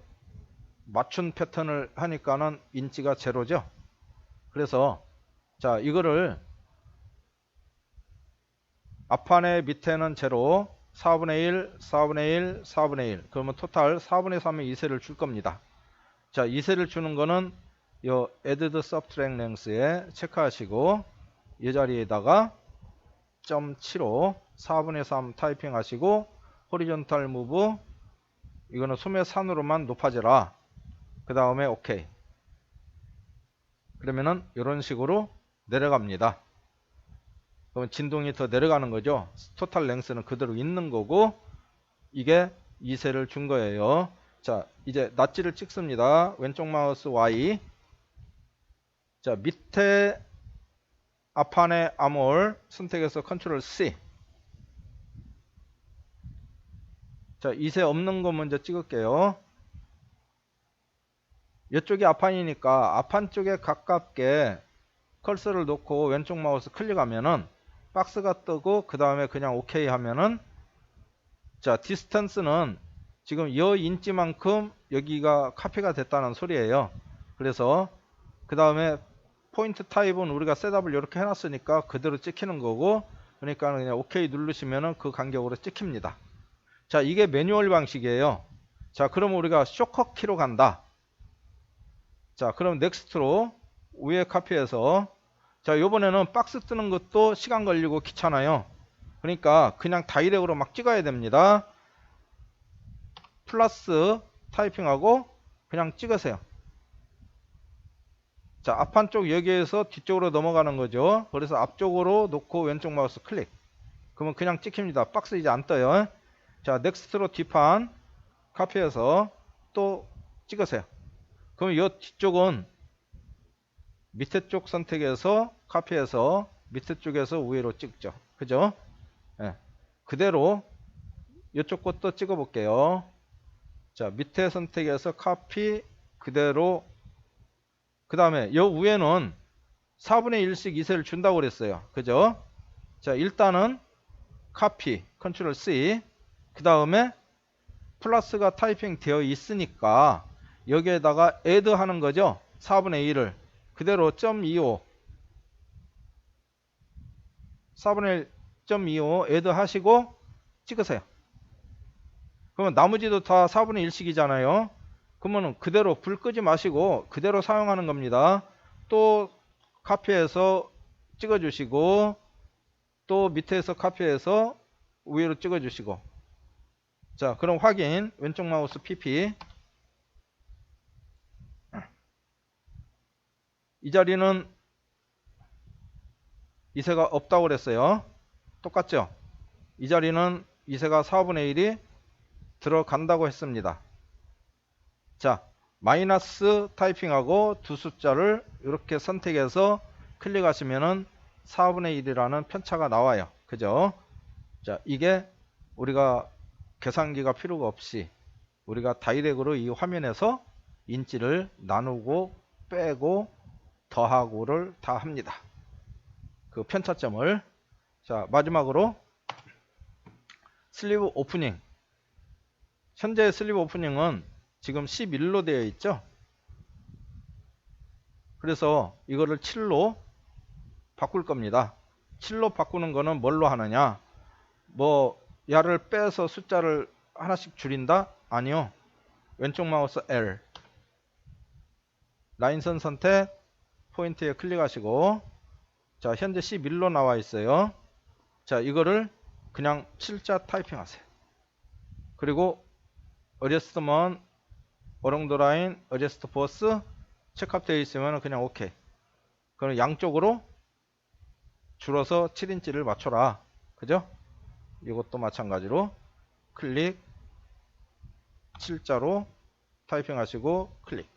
맞춘 패턴을 하니까는 인치가 제로죠. 그래서 자, 이거를 앞판에 밑에는 제로, 4분의 1, 4분의 1, 4분의 1. 그러면 토탈 4분의 3의 2세를 줄 겁니다. 자, 2세를 주는 거는 요 add subtract length에 체크하시고 이 자리에다가 0.75 4분의 3 타이핑 하시고 호리존탈 무브, 이거는 소매산으로만 높아져라. 그 다음에 오케이. 그러면은 이런 식으로 내려갑니다. 그러면 진동이 더 내려가는 거죠. 토탈 랭스는 그대로 있는 거고, 이게 2세를 준 거예요. 자, 이제 낫지를 찍습니다. 왼쪽 마우스 Y. 자, 밑에 앞판의 아몰 선택해서 컨트롤 C. 자, 2세 없는 거 먼저 찍을게요. 이쪽이 앞판이니까 앞판 쪽에 가깝게 컬서를 놓고 왼쪽 마우스 클릭하면은 박스가 뜨고 그 다음에 그냥 오케이 하면은, 자, 디스턴스는 지금 이 인치만큼 여기가 카피가 됐다는 소리예요. 그래서 그 다음에 포인트 타입은 우리가 셋업을 이렇게 해놨으니까 그대로 찍히는 거고, 그러니까 그냥 OK 누르시면은 그 간격으로 찍힙니다. 자, 이게 매뉴얼 방식이에요. 자, 그럼 우리가 쇼컷 키로 간다. 자, 그럼 넥스트로 위에 카피해서, 자, 요번에는 박스 뜨는 것도 시간 걸리고 귀찮아요. 그러니까 그냥 다이렉트로 막 찍어야 됩니다. 플러스 타이핑하고 그냥 찍으세요. 자, 앞판 쪽 여기에서 뒤쪽으로 넘어가는 거죠. 그래서 앞쪽으로 놓고 왼쪽 마우스 클릭. 그러면 그냥 찍힙니다. 박스 이제 안 떠요. 자, 넥스트로 뒷판 카피해서 또 찍으세요. 그럼 이 뒤쪽은 밑에 쪽 선택해서 카피해서 밑에 쪽에서 위로 찍죠. 그죠? 예. 그대로 이쪽 것도 찍어 볼게요. 자, 밑에 선택해서 카피 그대로, 그 다음에 요 위에는 4분의 1씩 이세를 준다고 그랬어요. 그죠? 자, 일단은 카피 컨트롤 C, 그 다음에 플러스가 타이핑 되어 있으니까 여기에다가 add 하는 거죠. 4분의 1을 그대로 0.25 4분의 1.25 add 하시고 찍으세요. 그러면 나머지도 다 4분의 1씩이잖아요. 그러면 그대로 불 끄지 마시고 그대로 사용하는 겁니다. 또 카피해서 찍어주시고, 또 밑에서 카피해서 위로 찍어주시고. 자, 그럼 확인. 왼쪽 마우스 PP. 이 자리는 이세가 없다고 그랬어요. 똑같죠? 이 자리는 이세가 4분의 1이 들어간다고 했습니다. 자, 마이너스 타이핑하고 두 숫자를 이렇게 선택해서 클릭하시면은 4분의 1이라는 편차가 나와요. 그죠? 자, 이게 우리가 계산기가 필요가 없이 우리가 다이렉트로 이 화면에서 인치를 나누고 빼고 더하고를 다 합니다. 그 편차점을. 자, 마지막으로 슬리브 오프닝. 현재 슬리브 오프닝은 지금 11로 되어 있죠. 그래서 이거를 7로 바꿀 겁니다. 7로 바꾸는 거는 뭘로 하느냐, 뭐 야를 빼서 숫자를 하나씩 줄인다? 아니요. 왼쪽 마우스 L, 라인선 선택, 포인트에 클릭하시고, 자, 현재 11로 나와 있어요. 자, 이거를 그냥 7자 타이핑 하세요. 그리고 어제스트먼 어롱더 라인 어제스트 포스 체크업 되어 있으면 그냥 오케이. 그럼 양쪽으로 줄어서 7인치를 맞춰라. 그죠? 이것도 마찬가지로 클릭, 7자로 타이핑 하시고 클릭.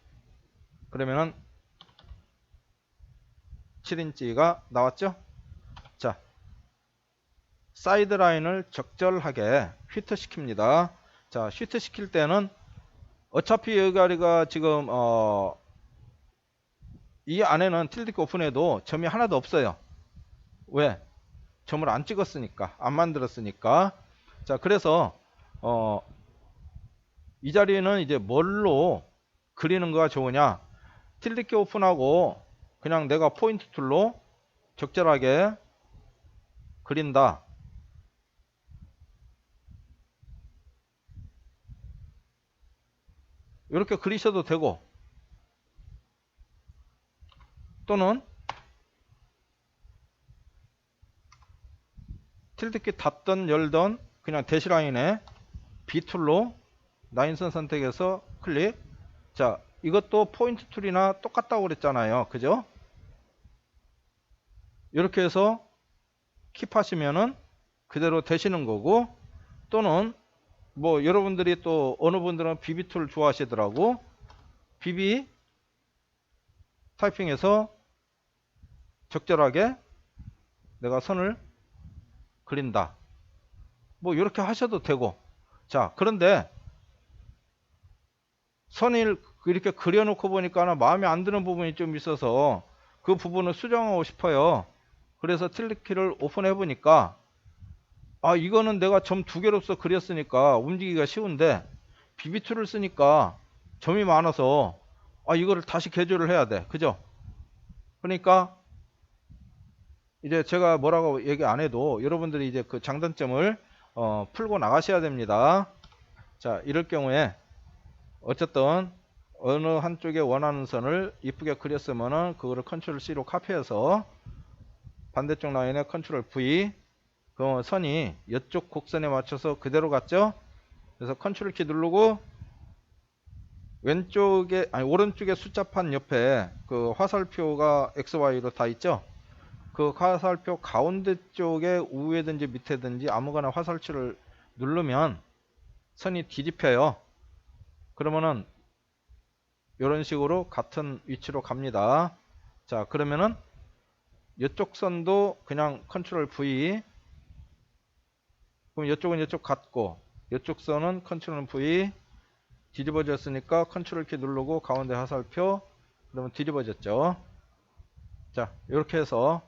그러면은 7인치가 나왔죠? 자, 사이드 라인을 적절하게 휘트 시킵니다. 자, 휘트 시킬 때는 어차피 여기가 지금 이 안에는 틸트 오픈해도 점이 하나도 없어요. 왜? 점을 안 찍었으니까, 안 만들었으니까. 자, 그래서 이 자리에는 이제 뭘로 그리는 거가 좋으냐, 틸트 오픈하고 그냥 내가 포인트 툴로 적절하게 그린다. 이렇게 그리셔도 되고, 또는 틸트키 닫던 열던 그냥 대시라인에 B툴로 라인선 선택해서 클릭. 자, 이것도 포인트 툴이나 똑같다고 그랬잖아요. 그죠? 이렇게 해서 킵하시면은 그대로 되시는 거고, 또는 뭐 여러분들이 또 어느 분들은 BB 툴 좋아하시더라고. BB 타이핑해서 적절하게 내가 선을 그린다. 뭐 이렇게 하셔도 되고. 자, 그런데 선을 이렇게 그려놓고 보니까 마음에 안 드는 부분이 좀 있어서 그 부분을 수정하고 싶어요. 그래서 틸트키를 오픈해 보니까, 아, 이거는 내가 점 두 개로서 그렸으니까 움직이기가 쉬운데 BB 툴을 쓰니까 점이 많아서 이거를 다시 개조를 해야 돼. 그죠? 그러니까 이제 제가 뭐라고 얘기 안 해도 여러분들이 이제 그 장단점을 풀고 나가셔야 됩니다. 자, 이럴 경우에 어쨌든 어느 한쪽에 원하는 선을 이쁘게 그렸으면은 그거를 컨트롤 C로 카피해서 반대쪽 라인에 컨트롤 V, 그 선이 이쪽 곡선에 맞춰서 그대로 갔죠? 그래서 컨트롤 키 누르고 왼쪽에 오른쪽에 숫자판 옆에 그 화살표가 XY로 다 있죠? 그 화살표 가운데 쪽에 우에든지 밑에든지 아무거나 화살표를 누르면 선이 뒤집혀요. 그러면은 이런 식으로 같은 위치로 갑니다. 자, 그러면은 이쪽 선도 그냥 컨트롤 V, 그럼 이쪽은 이쪽 같고 이쪽 선은 컨트롤 V, 뒤집어졌으니까 컨트롤 키 누르고 가운데 화살표, 그러면 뒤집어졌죠. 자, 이렇게 해서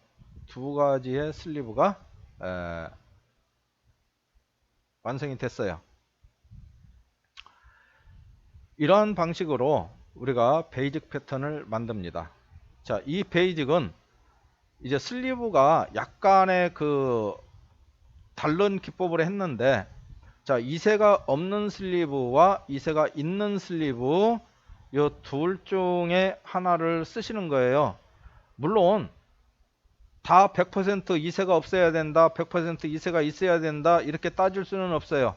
두 가지의 슬리브가 완성이 됐어요. 이러한 방식으로 우리가 베이직 패턴을 만듭니다. 자, 이 베이직은 이제 슬리브가 약간의 그 다른 기법으로 했는데, 자, 이세가 없는 슬리브와 이세가 있는 슬리브 요 둘 중에 하나를 쓰시는 거예요. 물론 다 100% 이세가 없어야 된다, 100% 이세가 있어야 된다 이렇게 따질 수는 없어요.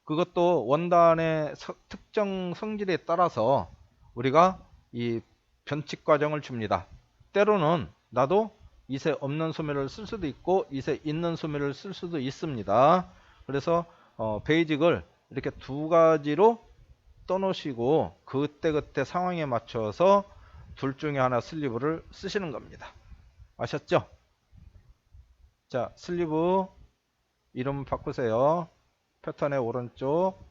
그것도 원단의 특정 성질에 따라서 우리가 이 변칙 과정을 줍니다. 때로는 나도 이세 없는 소매를 쓸 수도 있고 이세 있는 소매를 쓸 수도 있습니다. 그래서 베이직을 이렇게 두 가지로 떠놓으시고 그때그때 상황에 맞춰서 둘 중에 하나 슬리브를 쓰시는 겁니다. 아셨죠? 자, 슬리브 이름 바꾸세요. 패턴의 오른쪽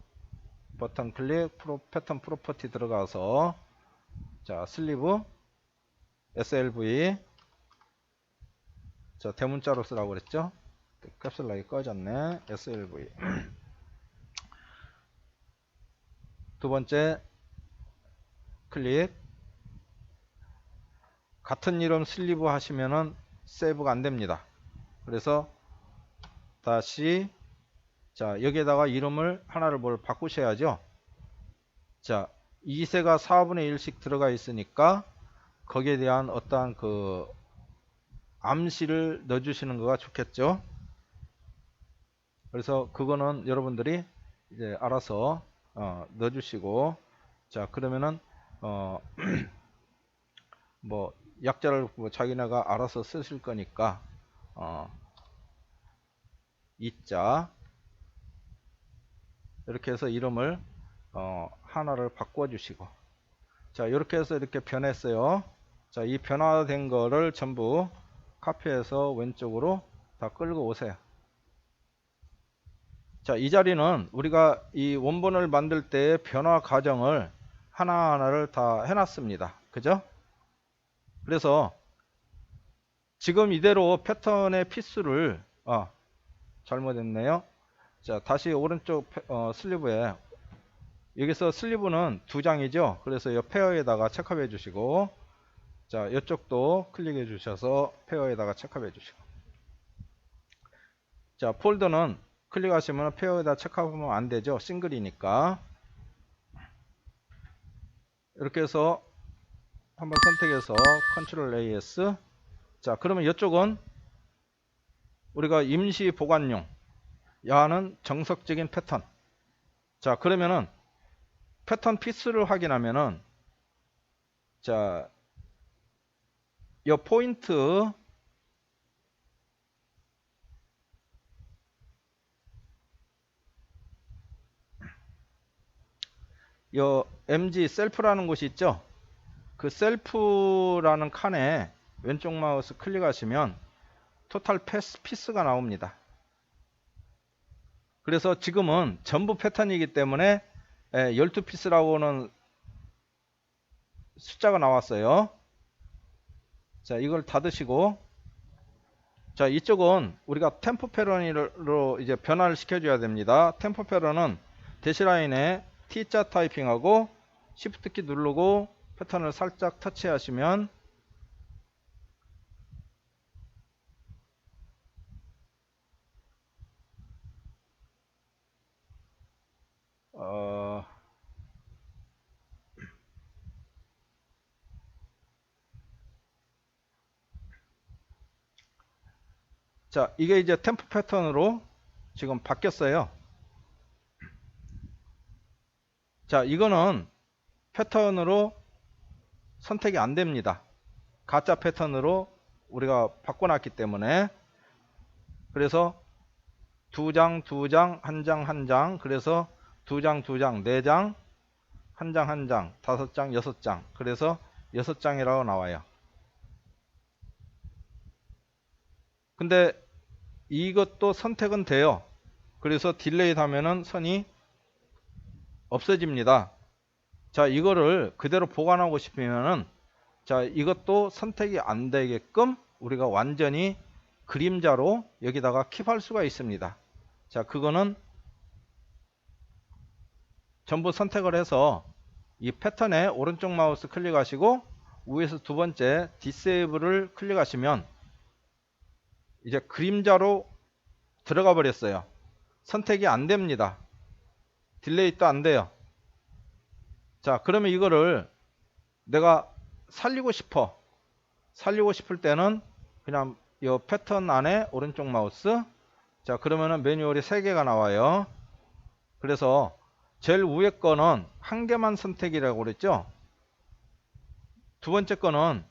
버튼 클릭, 패턴 프로퍼티 들어가서 자, 슬리브 SLV, 자, 대문자로 쓰라고 그랬죠? 캡슐락이 꺼졌네. SLV. 두 번째 클릭. 같은 이름 슬리브 하시면은 세이브가 안 됩니다. 그래서 다시 자, 여기에다가 이름을 하나를 뭘 바꾸셔야죠. 자, 2세가 4분의 1씩 들어가 있으니까 거기에 대한 어떠한 그 암시를 넣어주시는 거가 좋겠죠. 그래서 그거는 여러분들이 이제 알아서 넣어주시고, 자, 그러면은 뭐 약자를 뭐 자기네가 알아서 쓰실 거니까 이자 이렇게 해서 이름을 하나를 바꿔주시고, 자, 이렇게 해서 이렇게 변했어요. 자, 이 변화된 거를 전부 카피해서 왼쪽으로 다 끌고 오세요. 자, 이 자리는 우리가 이 원본을 만들 때 변화 과정을 하나하나를 다 해놨습니다. 그죠? 그래서 지금 이대로 패턴의 피스를 잘못했네요. 자, 다시 오른쪽 슬리브에 여기서 슬리브는 두 장이죠. 그래서 이 페어에다가 체크해 주시고, 자, 이쪽도 클릭해 주셔서 페어에다가 체크해 주시고, 자, 폴더는 클릭하시면 페어에다 체크하면 안 되죠. 싱글이니까. 이렇게 해서 한번 선택해서 컨트롤 AS. 자, 그러면 이쪽은 우리가 임시 보관용, 야는 정석적인 패턴. 자, 그러면은 패턴 피스를 확인하면은, 자, 이 포인트 이 MG 셀프라는 곳이 있죠. 그 셀프라는 칸에 왼쪽 마우스 클릭하시면 토탈 피스가 나옵니다. 그래서 지금은 전부 패턴이기 때문에 12피스라고는 숫자가 나왔어요. 자, 이걸 닫으시고, 자, 이쪽은 우리가 템포 패런으로 이제 변화를 시켜줘야 됩니다. 템포 패런은 대시라인에 T자 타이핑하고 Shift 키 누르고 패턴을 살짝 터치하시면 자, 이게 이제 템프 패턴으로 지금 바뀌었어요. 자, 이거는 패턴으로 선택이 안 됩니다. 가짜 패턴으로 우리가 바꿔놨기 때문에. 그래서 두 장, 두 장, 한 장, 한 장. 그래서 두 장, 두 장, 네 장, 한 장, 한 장, 다섯 장, 여섯 장. 그래서 여섯 장이라고 나와요. 근데 이것도 선택은 돼요. 그래서 딜레이 하면은 선이 없어집니다. 자, 이거를 그대로 보관하고 싶으면은 자, 이것도 선택이 안 되게끔 우리가 완전히 그림자로 여기다가 킵할 수가 있습니다. 자, 그거는 전부 선택을 해서 이 패턴에 오른쪽 마우스 클릭하시고 위에서 두 번째 디세이블을 클릭하시면 이제 그림자로 들어가 버렸어요. 선택이 안 됩니다. 딜레이도 안 돼요. 자, 그러면 이거를 내가 살리고 싶을 때는 그냥 이 패턴 안에 오른쪽 마우스. 자, 그러면은 매뉴얼이 3개가 나와요. 그래서 제일 위에 거는 한 개만 선택이라고 그랬죠. 두 번째 거는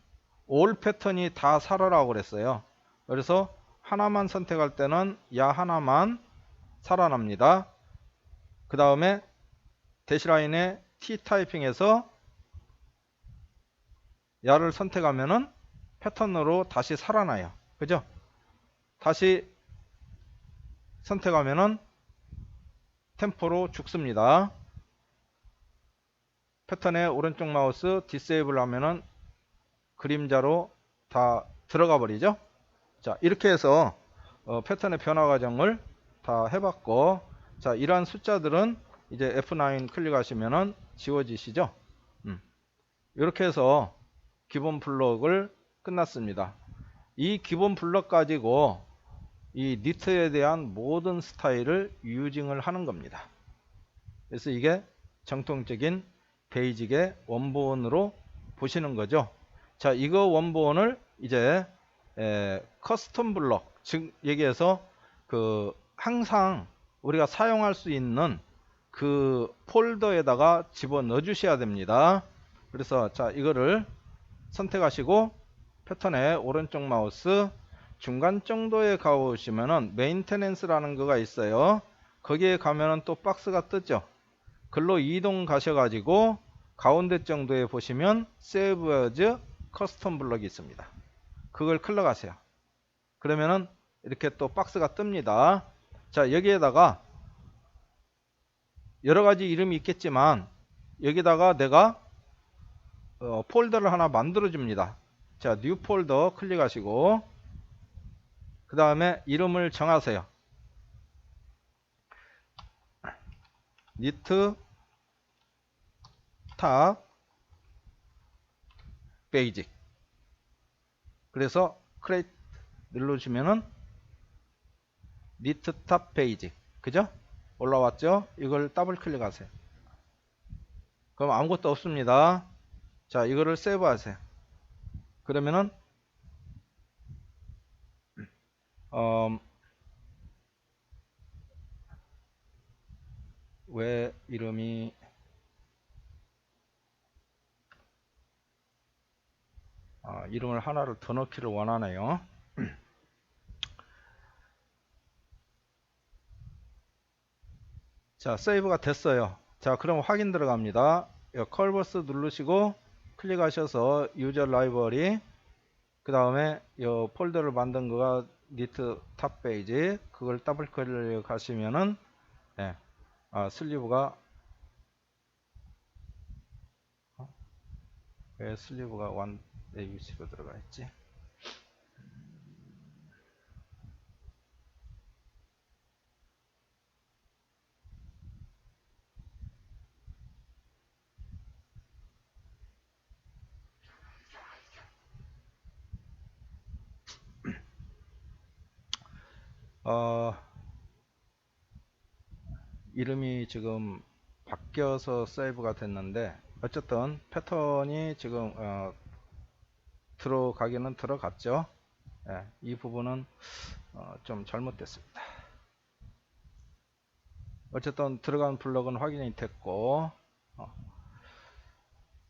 올 패턴이 다 살아라고 그랬어요. 그래서 하나만 선택할 때는 야 하나만 살아납니다. 그 다음에 대시라인에 T 타이핑해서 야를 선택하면은 패턴으로 다시 살아나요. 그죠? 다시 선택하면은 템포로 죽습니다. 패턴에 오른쪽 마우스 디세이블 하면은 그림자로 다 들어가 버리죠. 자, 이렇게 해서 패턴의 변화 과정을 다 해봤고, 자, 이러한 숫자들은 이제 F9 클릭하시면은 지워지시죠. 이렇게 해서 기본 블럭을 끝났습니다. 이 기본 블럭 가지고 이 니트에 대한 모든 스타일을 유징을 하는 겁니다. 그래서 이게 정통적인 베이직의 원본으로 보시는 거죠. 자, 이거 원본을 이제 커스텀 블럭, 즉 얘기해서 그 항상 우리가 사용할 수 있는 그 폴더에다가 집어넣어 주셔야 됩니다. 그래서 자, 이거를 선택하시고 패턴에 오른쪽 마우스 중간 정도에 가보시면은 메인테넌스라는 거가 있어요. 거기에 가면은 또 박스가 뜨죠. 글로 이동 가셔가지고 가운데 정도에 보시면 Save as 커스텀 블럭이 있습니다. 그걸 클릭하세요. 그러면은 이렇게 또 박스가 뜹니다. 자, 여기에다가 여러 가지 이름이 있겠지만 여기다가 내가 폴더를 하나 만들어 줍니다. 자, 뉴 폴더 클릭하시고 그 다음에 이름을 정하세요. 니트 탑 베이직. 그래서 크레이트 눌러주면은 니트 탑 베이직. 그죠? 올라왔죠? 이걸 더블 클릭하세요. 그럼 아무것도 없습니다. 자, 이거를 세이브 하세요. 그러면은 왜 이름이 이름을 하나를 더 넣기를 원하네요. 자, 세이브가 됐어요. 자, 그럼 확인 들어갑니다. 컬버스 누르시고 클릭하셔서 유저 라이브러리, 그 다음에 이 폴더를 만든 거가 니트 탑 페이지, 그걸 더블 클릭하시면은 슬리브가 왜 슬리브가 1 ABC로 들어가 있지? 어, 이름이 지금 바뀌어서 세이브가 됐는데 어쨌든 패턴이 지금 들어가기는 들어갔죠. 예, 이 부분은 좀 잘못됐습니다. 어쨌든 들어간 블럭은 확인이 됐고,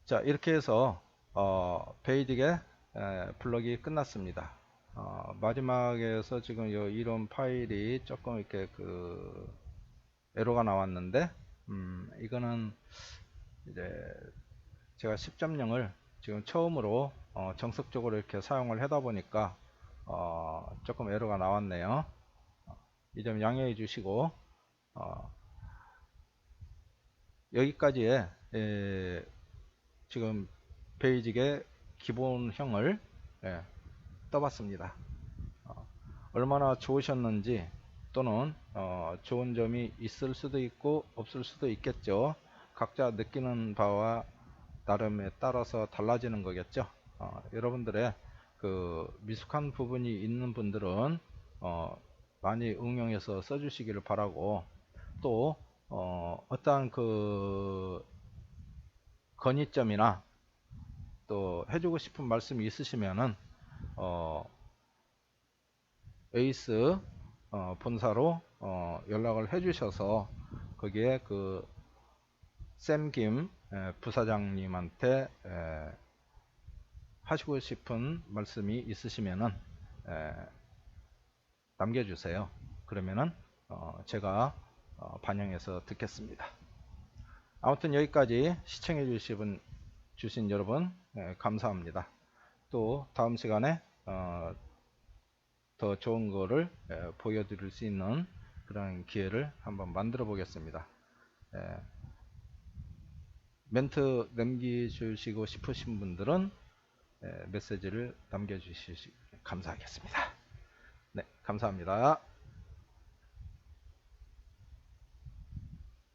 자 이렇게 해서 베이직의 블럭이 끝났습니다. 마지막에서 지금 이런 파일이 조금 이렇게 그 에러가 나왔는데, 이거는 이제 제가 10.0을 지금 처음으로 정석적으로 이렇게 사용을 하다 보니까 조금 에러가 나왔네요. 이 점 양해해 주시고, 여기까지의 지금 베이직의 기본형을 떠봤습니다. 얼마나 좋으셨는지, 또는 좋은 점이 있을 수도 있고 없을 수도 있겠죠. 각자 느끼는 바와 나름에 따라서 달라지는 거겠죠. 여러분들의 그 미숙한 부분이 있는 분들은 많이 응용해서 써주시기를 바라고, 또 어떠한 그 건의점이나 또 해주고 싶은 말씀이 있으시면은 에이스 본사로 연락을 해주셔서 거기에 그 샘김 부사장님한테 하시고 싶은 말씀이 있으시면은 남겨주세요. 그러면은 제가 반영해서 듣겠습니다. 아무튼 여기까지 시청해 주신 여러분 감사합니다. 또 다음 시간에 더 좋은 거를 보여드릴 수 있는 그런 기회를 한번 만들어 보겠습니다. 멘트 남겨주시고 싶으신 분들은 메시지를 남겨주시기 감사하겠습니다. 네, 감사합니다.